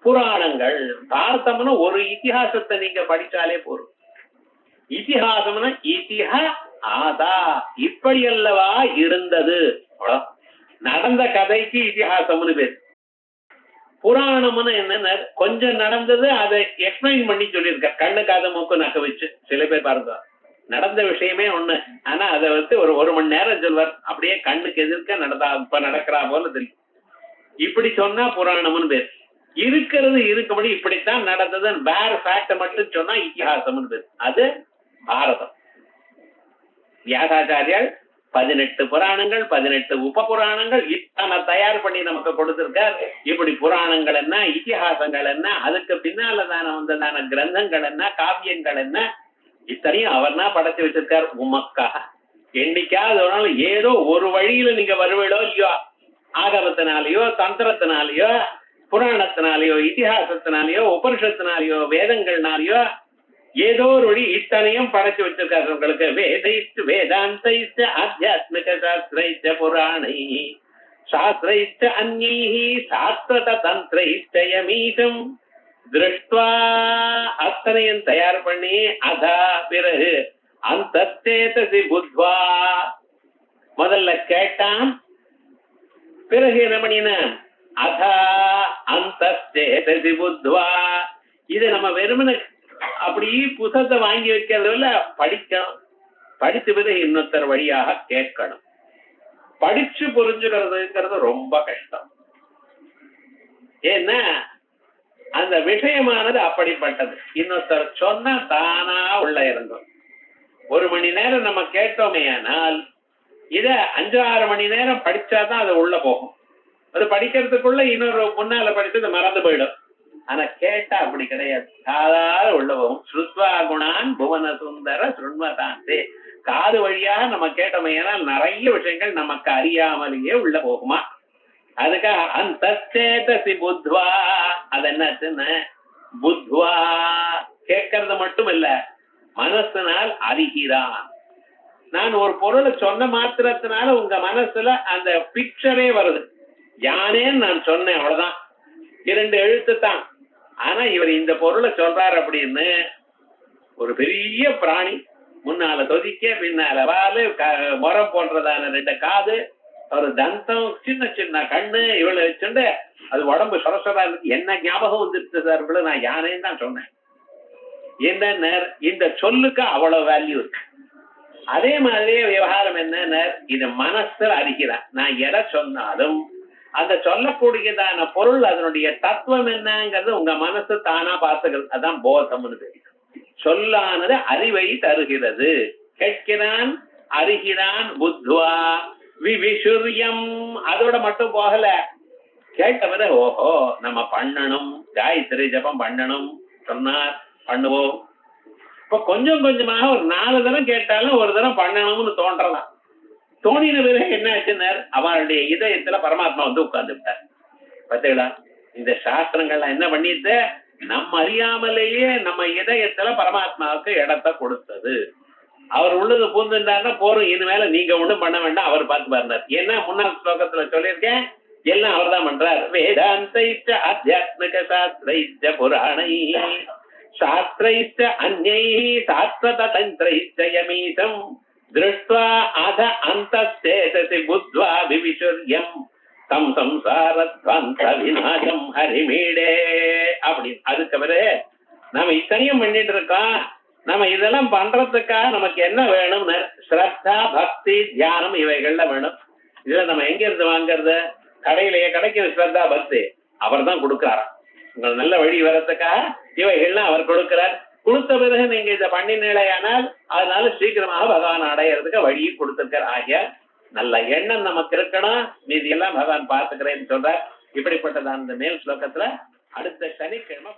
புராணங்கள். பார்த்தோம்னா ஒரு இதிகாசத்தை நீங்க படிச்சாலே போதும். இதிகாசம்னா இதிஹ ஆதா, இப்படி அல்லவா இருந்தது, நடந்த கதைக்கு இதிகாசம்னு பேர். புராணம்னு என்னன்னா கொஞ்சம் நடந்தது அதை எக்ஸ்பிளைன் பண்ணி சொல்லியிருக்க, கண்ணு காது மூக்கு நக்க வச்சு. சில பேர் பாருங்க, நடந்த விஷயமே ஒண்ணு, ஆனா அதை வந்து ஒரு மணி நேரம் சொல்வார், அப்படியே கண்ணுக்கு எதிர்க்க நடக்கிறா போல தெரியும். இப்படி சொன்னா புராணம்னு பேர். இருக்கிறது இருக்கும்படி இப்படித்தான் நடந்ததுன்னு வேற ஃபேக்ட மட்டும் சொன்னா இத்திஹாசம் அது பாரதம். வியாசாச்சாரியால் 18 புராணங்கள் 18 உப புராணங்கள் இத்தனை தயார் பண்ணி நமக்கு கொடுத்திருக்கார். இப்படி புராணங்கள் என்ன, இத்திஹாசங்கள் என்ன, அதுக்கு பின்னாலதான வந்ததான கிரந்தங்கள் என்ன, காவியங்கள் என்ன, இத்தனையும் அவர்னா படைச்சு வச்சிருக்கார் உமக்காக. என்னைக்காவது ஏதோ ஒரு வழியில நீங்க வருவீளோ இல்லையோ, ஆகமத்தினாலேயோ தந்திரத்தினாலேயோ புராணத்தினாலேயோ இத்திஹாசத்தினாலேயோ உபனிஷத்தினாலேயோ வேதங்கள்னாலேயோ ஏதோ ஒரு வழி இத்தனையும் படைச்சு வச்சிருக்காரு உங்களுக்கு. வேதைஸ்து வேதாந்தைஸ்த ஆத்தியாத்மிக சாஸ்திரைஸ்த புராணை சாஸ்திரைஸ்த அந்நீஹி சாஸ்வத தந்திரைஸ்த யமீதம் திருஷ்டுவா அத்தனையும் தயார் பண்ணி அதா பிறகு அந்தஸ்தேதசி புத்வா முதல்ல கேட்டான், பிறகு என்ன பண்ணினான், அதா அந்தஸ்தேதசி புத்வா. இது நம்ம வெறுமனை அப்படி புத்தகத்தை வாங்கி வைக்கிறதுல படிக்கணும். படித்து பிறகு இன்னொருத்தர் வழியாக கேட்கணும். படிச்சு புரிஞ்சுக்கிறதுங்கிறது ரொம்ப கஷ்டம். ஏன்னா அந்த விஷயமானது அப்படிப்பட்டது. இன்னொருத்தர் சொன்னா தானா உள்ள இருந்தோம். 1 மணி நேரம் நம்ம கேட்டோமே ஆனால் இத 5-6 மணி நேரம் படிச்சாதான் அது உள்ள போகும். அது படிக்கிறதுக்குள்ள இன்னொரு முன்னால படிச்சது மறந்து போயிடும். ஆனா கேட்டா அப்படி கிடையாது, காதால உள்ள போகும். ஸ்ருத்வா குணான் புவன சுந்தர சுண்மதாந்தே. காது வழியாக நம்ம கேட்டோமே ஆனால் நிறைய விஷயங்கள் நமக்கு அறியாமலேயே உள்ள போகுமா. அதுக்காக அந்தஸ்தேதசி புத்வா. அது என்னாச்சுன்னு புத்வா கேட்கறது மட்டும் இல்ல, மனசினால் அறிகிறான். நான் ஒரு பொருளை சொன்ன மாத்திரத்தினால உங்க மனசுல அந்த பிக்சரே வருது. யானேன்னு நான் சொன்னேன், அவ்வளவுதான், 2 எழுத்து தான். ஆனா இவர் இந்த பொருளை சொல்றாரு அப்படின்னு ஒரு பெரிய பிராணி, முன்னால தொதிக்க பின்னால வாலு முறம் போன்றதான 2 காது, ஒரு தந்தம், சின்ன சின்ன கண்ணு, இவ்வளவு வச்சுட்டு அது உடம்பு சொரசொரா இருக்கு. என்ன ஞாபகம் வந்துருச்சு சார், இவ்வளவு நான் யானேன்னு தான் சொன்னேன். என்ன இந்த சொல்லுக்கு அவ்வளவு வேல்யூ இருக்கு. அதே மாதிரியே விவகாரம் என்ன, இது மனசுல அறிகிறான். நான் எதை சொன்னாலும் அந்த சொல்லக்கூடியதான பொருள் அதனுடைய தத்துவம் என்னங்கிறது உங்க மனசு தானா பார்த்துக்கிறது. அதான் போதம்னு தெரியும். சொல்லானது அறிவை தருகிறது. கேட்கிறான், அறிகிறான், புத்வா விவிசுரியம். அதோட மட்டும் போகல, கேட்டவரை ஓஹோ நம்ம பண்ணணும், காயத்ரி ஜபம் பண்ணணும் சொன்னார், பண்ணுவோம். இப்ப கொஞ்சம் கொஞ்சமாக ஒரு 4 தரம் கேட்டாலும் ஒரு தரம் பண்ணணும்னு தோன்றலாம். தோணின பிறகு என்ன ஆச்சுன்னார், அவருடைய இதயத்துல பரமாத்மா வந்து உட்கார்ந்து விட்டார். பார்த்தீங்களா, இந்த சாஸ்திரங்கள்லாம் என்ன பண்ணிட்டு நம்ம அறியாமலேயே நம்ம இதயத்துல பரமாத்மாவுக்கு இடத்தை கொடுத்தது. அவர் உள்ளது பூந்துட்டாருன்னா போறோம், இனிமேல நீங்க ஒண்ணும் பண்ண வேண்டாம், அவர் பார்த்து பாருந்தார். ஏன்னா முன்னாள் ஸ்லோகத்துல சொல்லியிருக்கேன், எல்லாம் அவர் தான் பண்றார். வேதாந்தைச்ச ஆத்தியாத்மிக சாஸ்திரைச்ச புராணை சாஸ்திரைச்ச அந்யை சாஸ்வத தந்திரைச்ச யமீதம் திருஷ்டுவா அத அந்தஸ்தேதசி புத்வா விவிசுர்யம் தம் சம்சாரத்வந்த விநாசம் ஹரிமீடே. அப்படி அதுக்கு பிறகு நம்ம இத்தனையும் பண்ணிட்டு இருக்கோம். நம்ம இதெல்லாம் பண்றதுக்காக நமக்கு என்ன வேணும்னு ஸ்ரத்தா பக்தி தியானம் இவைகள்ல வேணும். இதுல நம்ம எங்க இருந்து வாங்கறது? கடையிலேயே கிடைக்கிற ஸ்ரத்தா பக்தி அவர் தான் கொடுக்கிறாராம். உங்கள் நல்ல வழி வரத்துக்காக இவைகள்லாம் அவர் கொடுக்கிறார். கொடுத்த பிறகு நீங்க இதை பண்ணினீங்களேயானால் அதனால சீக்கிரமாக பகவான் அடையிறதுக்கு வழியும் கொடுத்திருக்கார். ஆகிய நல்ல எண்ணம் நமக்கு இருக்கணும், மீதி எல்லாம் பகவான் பார்த்துக்கிறேன்னு சொல்றார். இப்படிப்பட்டதான் இந்த மேல் ஸ்லோகத்துல அடுத்த சனிக்கிழமை